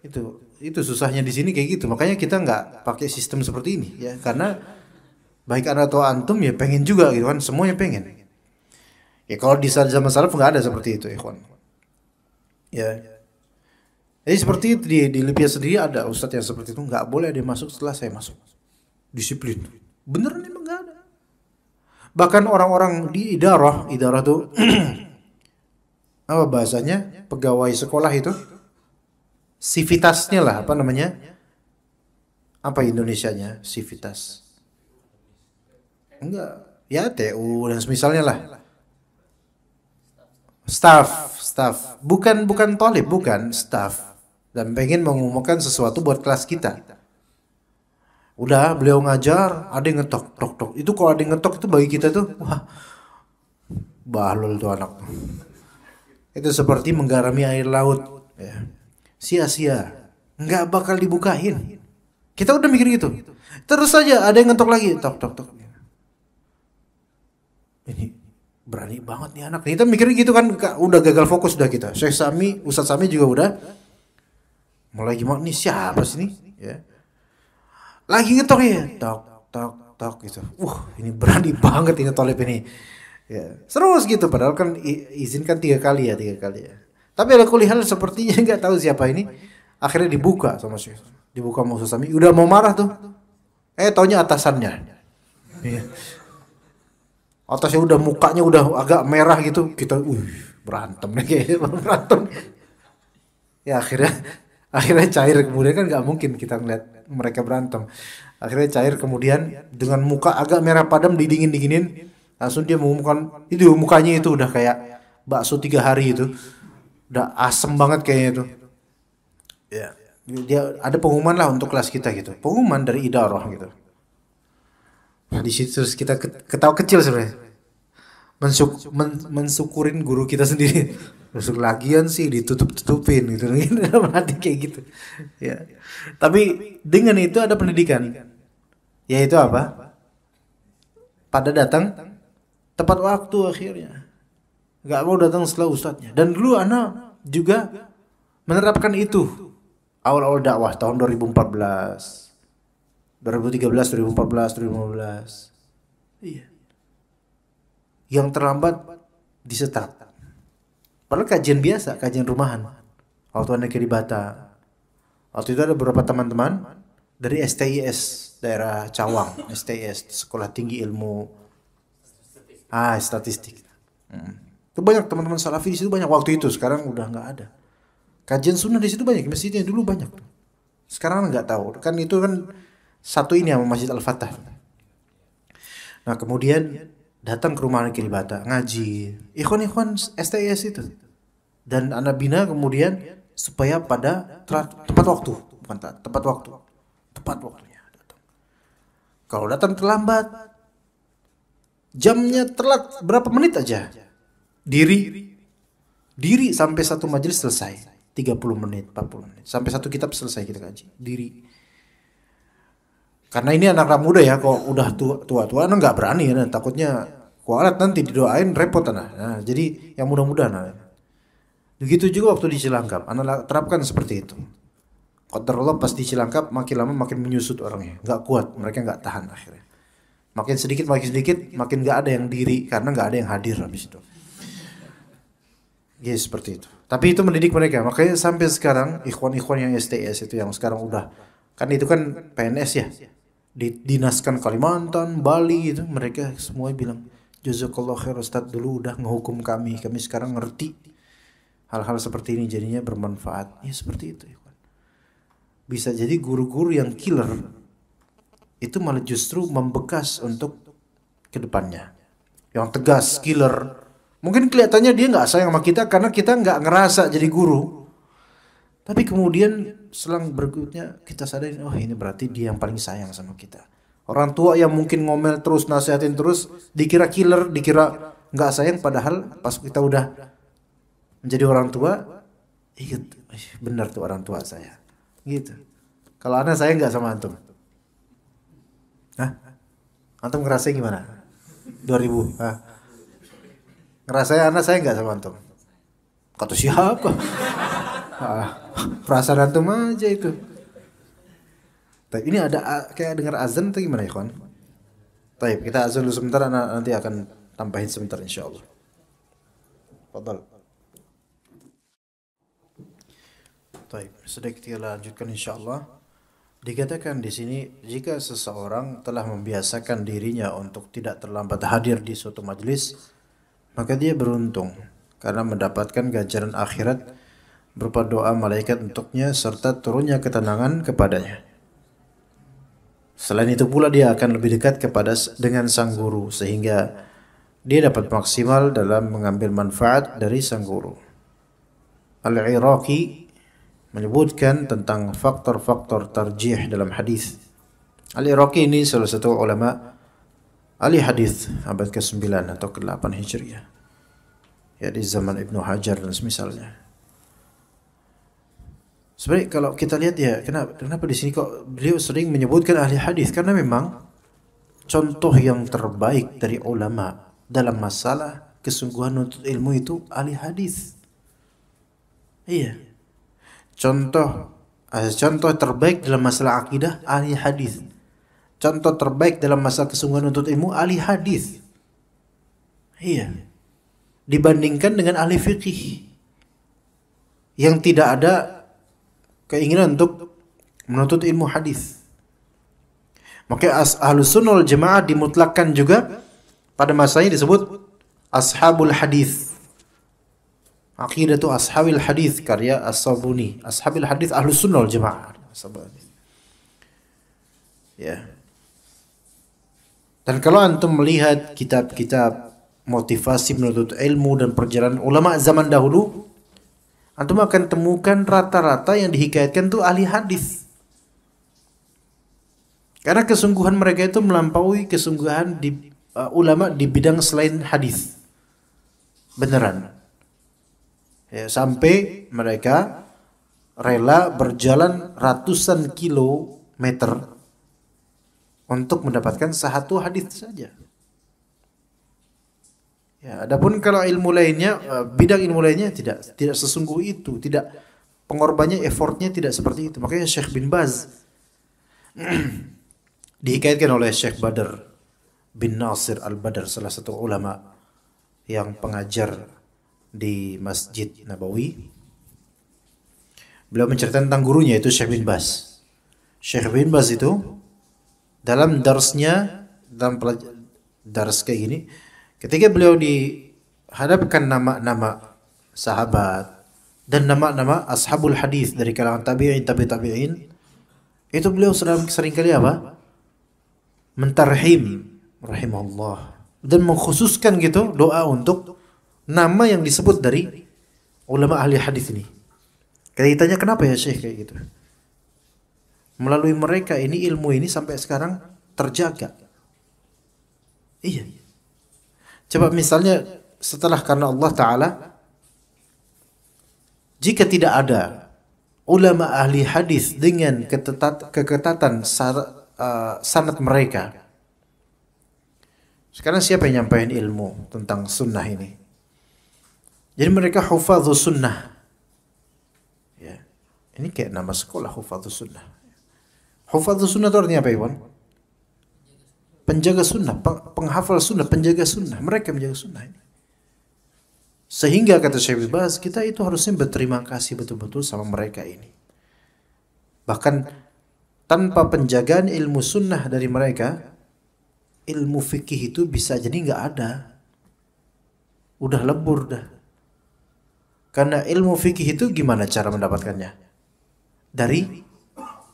Itu susahnya di sini kayak gitu. Makanya kita nggak pakai sistem seperti ini ya, karena baik Anda atau antum ya pengen juga gitu kan, semuanya pengen. Ya kalau di zaman salaf nggak ada seperti itu, ikhwan. Ya. Jadi seperti itu di Libya sendiri ada ustadz yang seperti itu, nggak boleh ada masuk setelah saya masuk. Disiplin. Beneran emang nggak ada. Bahkan orang-orang di idarah tuh apa bahasanya, pegawai sekolah itu sivitasnya lah, apa namanya, apa Indonesianya sivitas, enggak ya, TU dan semisalnya lah, staff bukan tolib, bukan staff, dan pengen mengumumkan sesuatu buat kelas kita. Udah beliau ngajar, ada yang ngetok, tok tok. Itu kalau ada yang ngetok itu bagi kita tuh, wah, bahlul tuh anak. Itu seperti menggarami air laut, ya. Sia-sia, nggak bakal dibukain. Kita udah mikir gitu. Terus saja ada yang ngetok lagi, tok tok tok. Ini berani banget nih anak. Kita mikir gitu kan, udah gagal fokus udah kita. Syekh Sami, Ustadz Sami juga udah mulai gimana nih, siapa sih nih? Ya. Lagi ngetok ya, tok gitu. Ini berani banget ini tolib ini. Ya, terus gitu. Padahal kan izinkan 3 kali ya. Tapi ada kulihal sepertinya nggak tahu siapa ini. Akhirnya dibuka sama Syekh. Dibuka sama Ustaz Sami. Udah mau marah tuh. Taunya atasannya. Iya. Atasnya udah mukanya udah agak merah gitu. Kita, berantem nih kayaknya, berantem. Ya akhirnya cair, kemudian kan nggak mungkin kita ngeliat mereka berantem. Akhirnya cair, kemudian dengan muka agak merah padam didingin-dinginin, langsung dia mengumumkan itu, mukanya itu udah kayak bakso 3 hari itu, udah asem banget kayaknya itu. Ya, dia ada pengumuman lah untuk kelas kita gitu, pengumuman dari idarah gitu. Nah di situ terus kita ketawa kecil sebenarnya, mensyukurin guru kita sendiri. Masuk lagian sih ditutup-tutupin gitu, nanti kayak gitu. Ya. Tapi dengan itu ada pendidikan, yaitu apa? Pada datang tepat waktu akhirnya, nggak mau datang setelah ustadznya. Dan dulu anak juga menerapkan itu awal-awal dakwah tahun 2014, 2013, 2014, 2015. Iya. Yang terlambat disetap. Padahal kajian biasa, kajian rumahan. Waktu Anda di Bata, waktu itu ada beberapa teman-teman dari STIS daerah Cawang, STIS Sekolah Tinggi Ilmu Statistik. Itu banyak teman-teman Salafi di situ, banyak waktu itu. Sekarang udah nggak ada. Kajian sunnah di situ banyak, masjidnya dulu banyak. Sekarang nggak tahu. Kan itu kan satu ini sama Masjid Al-Fatah. Nah kemudian datang ke rumah Kiri Bata, ngaji, ikhwan STIS itu, dan anak bina kemudian supaya pada tepat waktu, bukan tepat waktunya datang. Kalau datang terlambat, jamnya telat berapa menit aja, diri sampai satu majelis selesai, 30 menit, 40 menit, sampai satu kitab selesai kita kaji, diri. Karena ini anak muda ya, kok udah tua nggak berani ya, takutnya kualat nanti didoain repot anak. Nah, jadi yang mudah-mudahan. Begitu juga waktu di Cilangkap, anak terapkan seperti itu. Qadarullah pas di Cilangkap makin lama makin menyusut orangnya, nggak kuat, mereka nggak tahan akhirnya. Makin sedikit, makin nggak ada yang diri karena nggak ada yang hadir habis itu. Ya seperti itu. Tapi itu mendidik mereka, makanya sampai sekarang ikhwan-ikhwan yang STS itu yang sekarang udah, kan itu kan PNS ya. Didinaskan Kalimantan, Bali gitu, mereka semua bilang jazakallah khair Ustadz, dulu udah ngehukum kami sekarang ngerti hal-hal seperti ini, jadinya bermanfaat. Ya seperti itu. Bisa jadi guru-guru yang killer itu malah justru membekas untuk kedepannya. Yang tegas, killer, mungkin kelihatannya dia nggak sayang sama kita karena kita nggak ngerasa jadi guru. Tapi kemudian selang berikutnya kita sadarin, oh ini berarti dia yang paling sayang sama kita. Orang tua yang mungkin ngomel terus, nasihatin terus, dikira killer, dikira nggak sayang, padahal pas kita udah menjadi orang tua, ingat, benar tuh orang tua saya. Gitu. Kalau anak saya nggak sama antum, hah? Antum ngerasain gimana? 2000, hah? Ngerasain anak saya nggak sama antum? Kata siapa? Perasaan antum aja itu. Tapi ini ada kayak dengar azan atau gimana ya kawan? Baik, kita azan dulu sebentar, nanti akan tambahin sebentar insyaallah. Fadal. Baik, sudah kita lanjutkan insyaallah. Dikatakan di sini, jika seseorang telah membiasakan dirinya untuk tidak terlambat hadir di suatu majelis, maka dia beruntung karena mendapatkan ganjaran akhirat berupa doa malaikat untuknya serta turunnya ketenangan kepadanya. Selain itu pula dia akan lebih dekat dengan sang guru sehingga dia dapat maksimal dalam mengambil manfaat dari sang guru. Al-Iraqi menyebutkan tentang faktor-faktor tarjih dalam hadis. Al-Iraqi ini salah satu ulama ahli hadis abad ke-9 atau ke-8 Hijriah. Ya, di zaman Ibnu Hajar dan semisalnya. Sebenarnya kalau kita lihat ya, kenapa di sini kok beliau sering menyebutkan ahli hadis? Karena memang contoh yang terbaik dari ulama dalam masalah kesungguhan menuntut ilmu itu ahli hadis. Iya. Contoh terbaik dalam masalah akidah ahli hadis. Contoh terbaik dalam masalah kesungguhan menuntut ilmu ahli hadis. Iya. Dibandingkan dengan ahli fikih yang tidak ada keinginan untuk menuntut ilmu hadis. Maka Ahlus Sunnah wal Jamaah dimutlakkan juga pada masanya disebut ashabul hadis. Aqidatu ashabil hadis karya As-Sabuni. Ashabil hadis Ahlus Sunnah wal Jamaah. Ya. Dan kalau antum melihat kitab-kitab motivasi menuntut ilmu dan perjalanan ulama zaman dahulu, antum akan temukan rata-rata yang dihikayatkan itu ahli hadis. Karena kesungguhan mereka itu melampaui kesungguhan ulama di bidang selain hadis. Beneran. Ya, sampai mereka rela berjalan ratusan kilometer untuk mendapatkan satu hadis saja. Ya, adapun kalau ilmu lainnya, bidang ilmu lainnya tidak sesungguh itu, tidak, pengorbannya, effortnya tidak seperti itu. Makanya Syekh bin Baz dihikayatkan oleh Syekh Badr bin Nasir Al-Badr, salah satu ulama yang pengajar di Masjid Nabawi. Beliau menceritakan tentang gurunya itu Syekh bin Baz. Syekh bin Baz itu dalam darsnya, dalam dars kayak gini, ketika beliau dihadapkan nama-nama sahabat dan nama-nama ashabul hadis dari kalangan tabi'in, tabi'in, itu beliau sering kali apa? Mentarhim rahimahullah, dan mengkhususkan gitu doa untuk nama yang disebut dari ulama ahli hadis ini. Ketika ditanya kenapa ya Syekh kayak gitu? Melalui mereka ini ilmu ini sampai sekarang terjaga. Iya. Coba misalnya setelah, karena Allah Ta'ala, jika tidak ada ulama ahli hadis dengan keketatan sanad mereka, sekarang siapa yang nyampaikan ilmu tentang sunnah ini? Jadi mereka hufadzus sunnah. Ya. Ini kayak nama sekolah, hufadzus sunnah. Hufadzus sunnah itu artinya apa, Iwan? Penjaga sunnah, penghafal sunnah, penjaga sunnah. Mereka menjaga sunnah ini. Sehingga kata Syekh bin Baz, kita itu harusnya berterima kasih betul-betul sama mereka ini. Bahkan tanpa penjagaan ilmu sunnah dari mereka, ilmu fikih itu bisa jadi nggak ada. Udah lebur dah. Karena ilmu fikih itu gimana cara mendapatkannya? Dari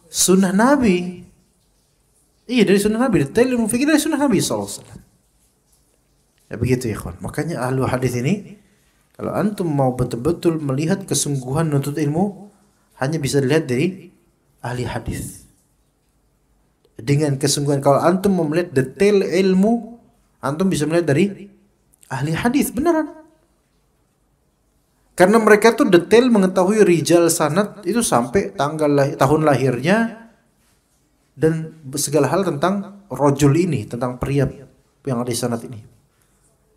sunnah Nabi. Iya, dari sunnah Nabi. Detail ilmu fikih dari sunnah Nabi SAW. Ya begitu ya kawan. Makanya ahlu hadis ini, kalau antum mau betul-betul melihat kesungguhan menuntut ilmu, hanya bisa dilihat dari ahli hadis. Dengan kesungguhan, kalau antum mau melihat detail ilmu, antum bisa melihat dari ahli hadis beneran. Karena mereka tuh detail mengetahui rijal sanad itu sampai tahun lahirnya dan segala hal tentang rojul ini, tentang pria yang ada di sanad ini.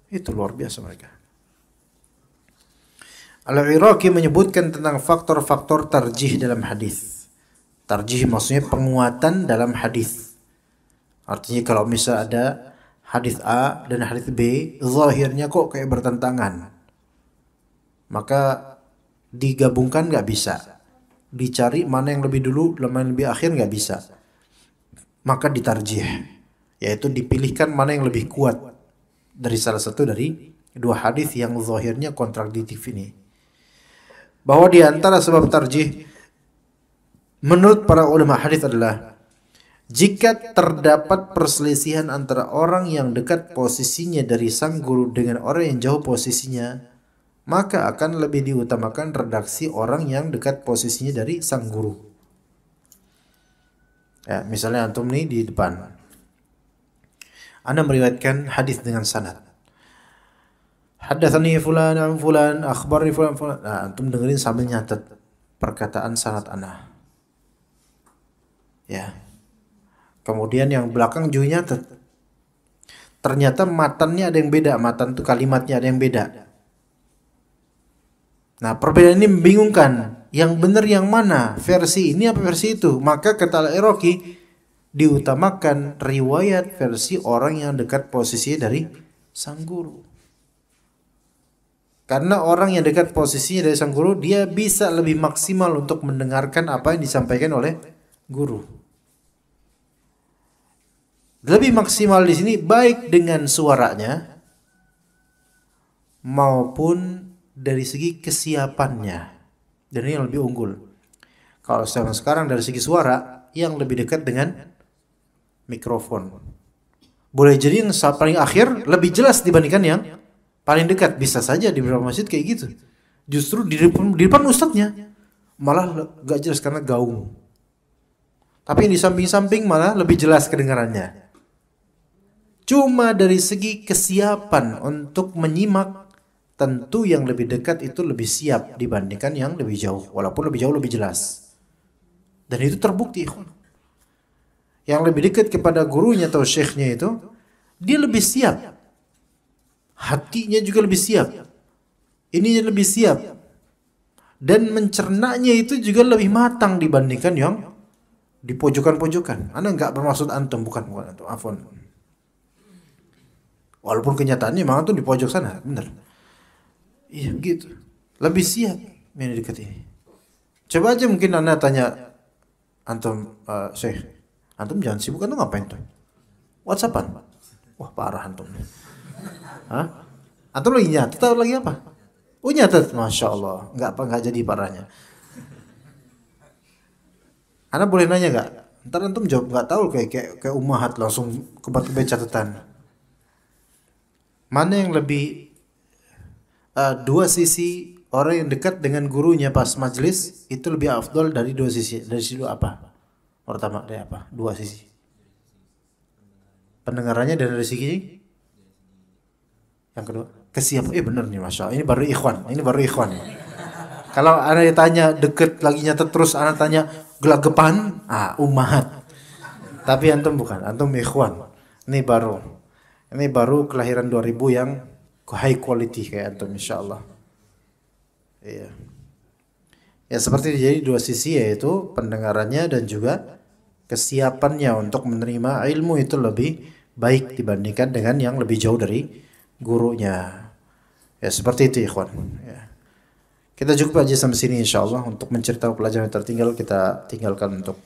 Itu luar biasa mereka. Al-Iraqi menyebutkan tentang faktor-faktor tarjih dalam hadis. Tarjih maksudnya penguatan dalam hadis. Artinya kalau misal ada hadis A dan hadis B, zahirnya kok kayak bertentangan, maka digabungkan nggak bisa. Dicari mana yang lebih dulu, mana yang lebih akhir nggak bisa. Maka ditarjih, yaitu dipilihkan mana yang lebih kuat dari salah satu dari dua hadis yang zahirnya kontradiktif ini. Bahwa di antara sebab tarjih menurut para ulama hadis adalah jika terdapat perselisihan antara orang yang dekat posisinya dari sang guru dengan orang yang jauh posisinya, maka akan lebih diutamakan redaksi orang yang dekat posisinya dari sang guru. Ya, misalnya antum nih di depan, Anda meriwayatkan hadis dengan sanad. Haddatsani fulan an fulan, akhbarni fulan fulan. Nah, antum dengerin sambil nyatet perkataan sanad ana. Ya. Kemudian yang belakang juga nyatet. Ternyata matannya ada yang beda, matan itu kalimatnya ada yang beda. Nah, perbedaan ini membingungkan. Yang benar yang mana? Versi ini apa versi itu? Maka kata Al-Iraqi, diutamakan riwayat versi orang yang dekat posisinya dari sang guru. Karena orang yang dekat posisinya dari sang guru, dia bisa lebih maksimal untuk mendengarkan apa yang disampaikan oleh guru. Lebih maksimal di sini baik dengan suaranya maupun dari segi kesiapannya. Dan ini yang lebih unggul. Kalau sekarang dari segi suara yang lebih dekat dengan mikrofon. Boleh jadi yang paling akhir lebih jelas dibandingkan yang paling dekat. Bisa saja di beberapa masjid kayak gitu. Justru di depan ustadznya malah gak jelas karena gaung. Tapi yang di samping-samping malah lebih jelas kedengarannya. Cuma dari segi kesiapan untuk menyimak, tentu yang lebih dekat itu lebih siap dibandingkan yang lebih jauh. Walaupun lebih jauh lebih jelas. Dan itu terbukti. Yang lebih dekat kepada gurunya atau syekhnya itu, dia lebih siap. Hatinya juga lebih siap. Ininya lebih siap. Dan mencernanya itu juga lebih matang dibandingkan yang di pojokan-pojokan. Anda enggak bermaksud antum, bukan antum, afwan. Walaupun kenyataannya memang tuh di pojok sana, benar. Iya gitu. Lebih siap yang dekat ini. Coba aja mungkin Anda tanya antum, Syekh, antum jangan sibuk, antum ngapain tuh? WhatsAppan? Wah parah antum. Hah? Antum lagi nyatet atau lagi apa? Oh nyatet, masya Allah. Enggak jadi parahnya. Anda boleh nanya nggak? Ntar antum jawab nggak tahu kayak umahat langsung kebat-kebat catatan. Mana yang lebih dua sisi orang yang dekat dengan gurunya pas majelis itu lebih afdol dari dua sisi. Dari sisi apa? Pertama dari apa? Dua sisi. Pendengarannya dan dari sisi yang kedua kesiapan. Bener nih masya Allah. Ini baru ikhwan. Kalau Anda ditanya deket lagi nyatet terus Anda tanya gelagapan, umahat. Tapi antum bukan, antum ikhwan. Ini baru kelahiran 2000 yang high quality kayak antum insyaallah. Iya. Ya seperti jadi dua sisi, yaitu pendengarannya dan juga kesiapannya untuk menerima ilmu itu lebih baik dibandingkan dengan yang lebih jauh dari gurunya. Ya seperti itu ikhwan. Ya. Kita cukup aja sampai sini insyaallah. Untuk menceritakan pelajaran yang tertinggal kita tinggalkan untuk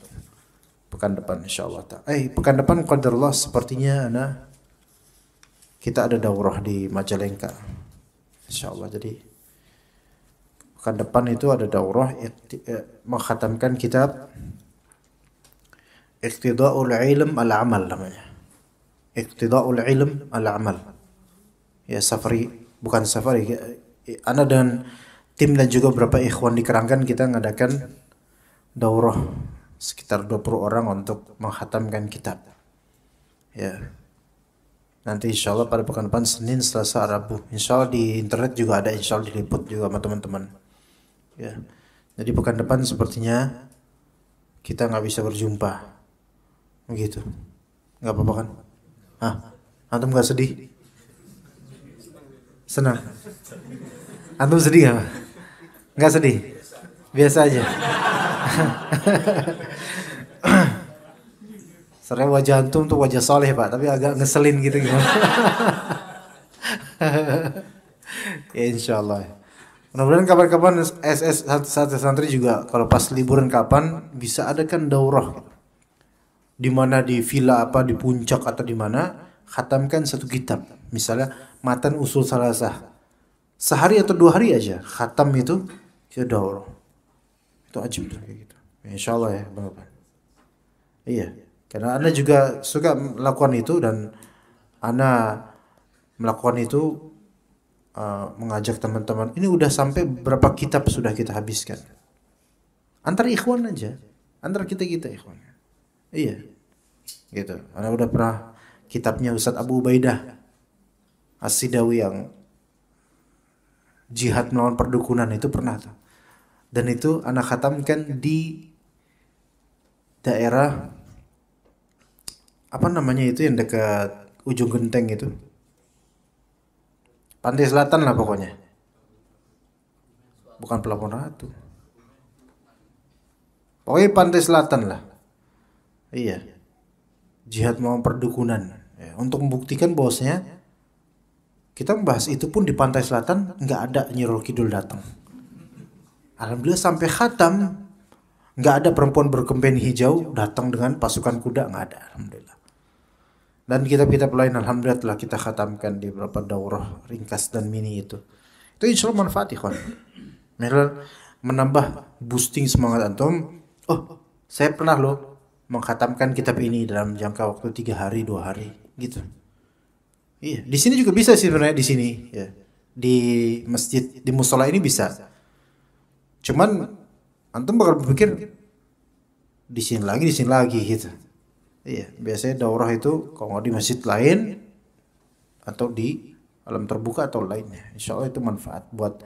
pekan depan insyaallah. Pekan depan qadarullah sepertinya kita ada daurah di Majalengka insyaallah. Jadi pekan depan itu ada daurah mengkhatamkan kitab Iqtida'ul Ilm Al-Amal namanya. Iqtida'ul Ilm Al-Amal. Ya bukan safari. Ana dan tim dan juga beberapa ikhwan di Keranggan kita ngadakan daurah sekitar 20 orang untuk menghatamkan kitab. Ya. Nanti insya Allah pada pekan depan Senin, Selasa, Rabu. Insya Allah di internet juga ada, insya Allah diliput juga sama teman-teman. Ya. Jadi pekan depan sepertinya kita nggak bisa berjumpa. Begitu. Nggak apa-apa kan? Hah? Antum nggak sedih? Senang? Antum sedih nggak? Nggak sedih? Biasa aja. Sebenarnya wajah antum tuh wajah soleh Pak, tapi agak ngeselin gitu gimana? Ya insya Allah. Mudah-mudahan kapan-kapan SS santri juga kalau pas liburan kapan bisa adakan daurah. Di mana di villa apa di puncak atau di mana khatamkan satu kitab. Misalnya Matan Usul Salasah. Sehari atau 2 hari aja khatam itu daurah. Itu ajib tuh kayak gitu. Insya Allah ya, Bapak. Iya. Karena Anda juga suka melakukan itu dan Anda melakukan itu mengajak teman-teman. Ini udah sampai berapa kitab sudah kita habiskan. Antar ikhwan aja. Antar kita-kita ikhwan. Iya. Gitu. Anda udah pernah kitabnya Ustadz Abu Ubaidah As-Sidawi yang jihad melawan perdukunan itu pernah tuh. Dan itu anak khatamkan di daerah apa namanya itu yang dekat ujung genteng itu, pantai selatan lah pokoknya, bukan Pelabuhan Ratu, pokoknya pantai selatan lah. Iya, jihad melawan perdukunan ya, untuk membuktikan bahwasanya kita membahas itu pun di pantai selatan nggak ada Nyi Kidul datang. Alhamdulillah sampai khatam nggak ada perempuan berkempen hijau datang dengan pasukan kuda, nggak ada. Alhamdulillah. Dan kitab-kitab lain alhamdulillah telah kita khatamkan di beberapa daurah ringkas dan mini itu. Itu insya Allah manfaat ikhwan. Menambah boosting semangat antum. Oh, saya pernah loh mengkhatamkan kitab ini dalam jangka waktu 3 hari 2 hari gitu. Iya, di sini juga bisa sih sebenarnya di sini ya. Di masjid, di musola ini bisa. Cuman antum bakal berpikir di sini lagi gitu. Iya, biasanya daurah itu kalau di masjid lain atau di alam terbuka atau lainnya. Insya Allah itu manfaat buat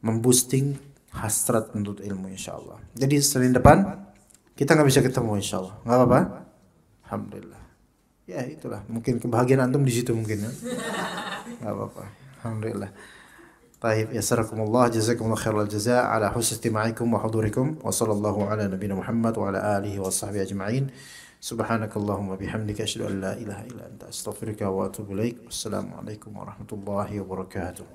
memboosting hasrat menuntut ilmu insya Allah. Jadi Senin depan kita nggak bisa ketemu insya Allah. Nggak apa-apa? Alhamdulillah. Ya itulah, mungkin kebahagiaan antum di situ mungkin ya. Nggak apa-apa. Alhamdulillah. Taib, yasarakumullah, jazakumullah khairal jazaa ala husni istima'ikum wa hudurikum wa sallallahu ala nabiyina Muhammad wa ala alihi wa sahbihi ajma'in. Subhanakallahumma bihamdika asyhadu an la ilaha illa anta astaghfiruka wa atubu ilaik. Wassalamualaikum warahmatullahi wabarakatuh.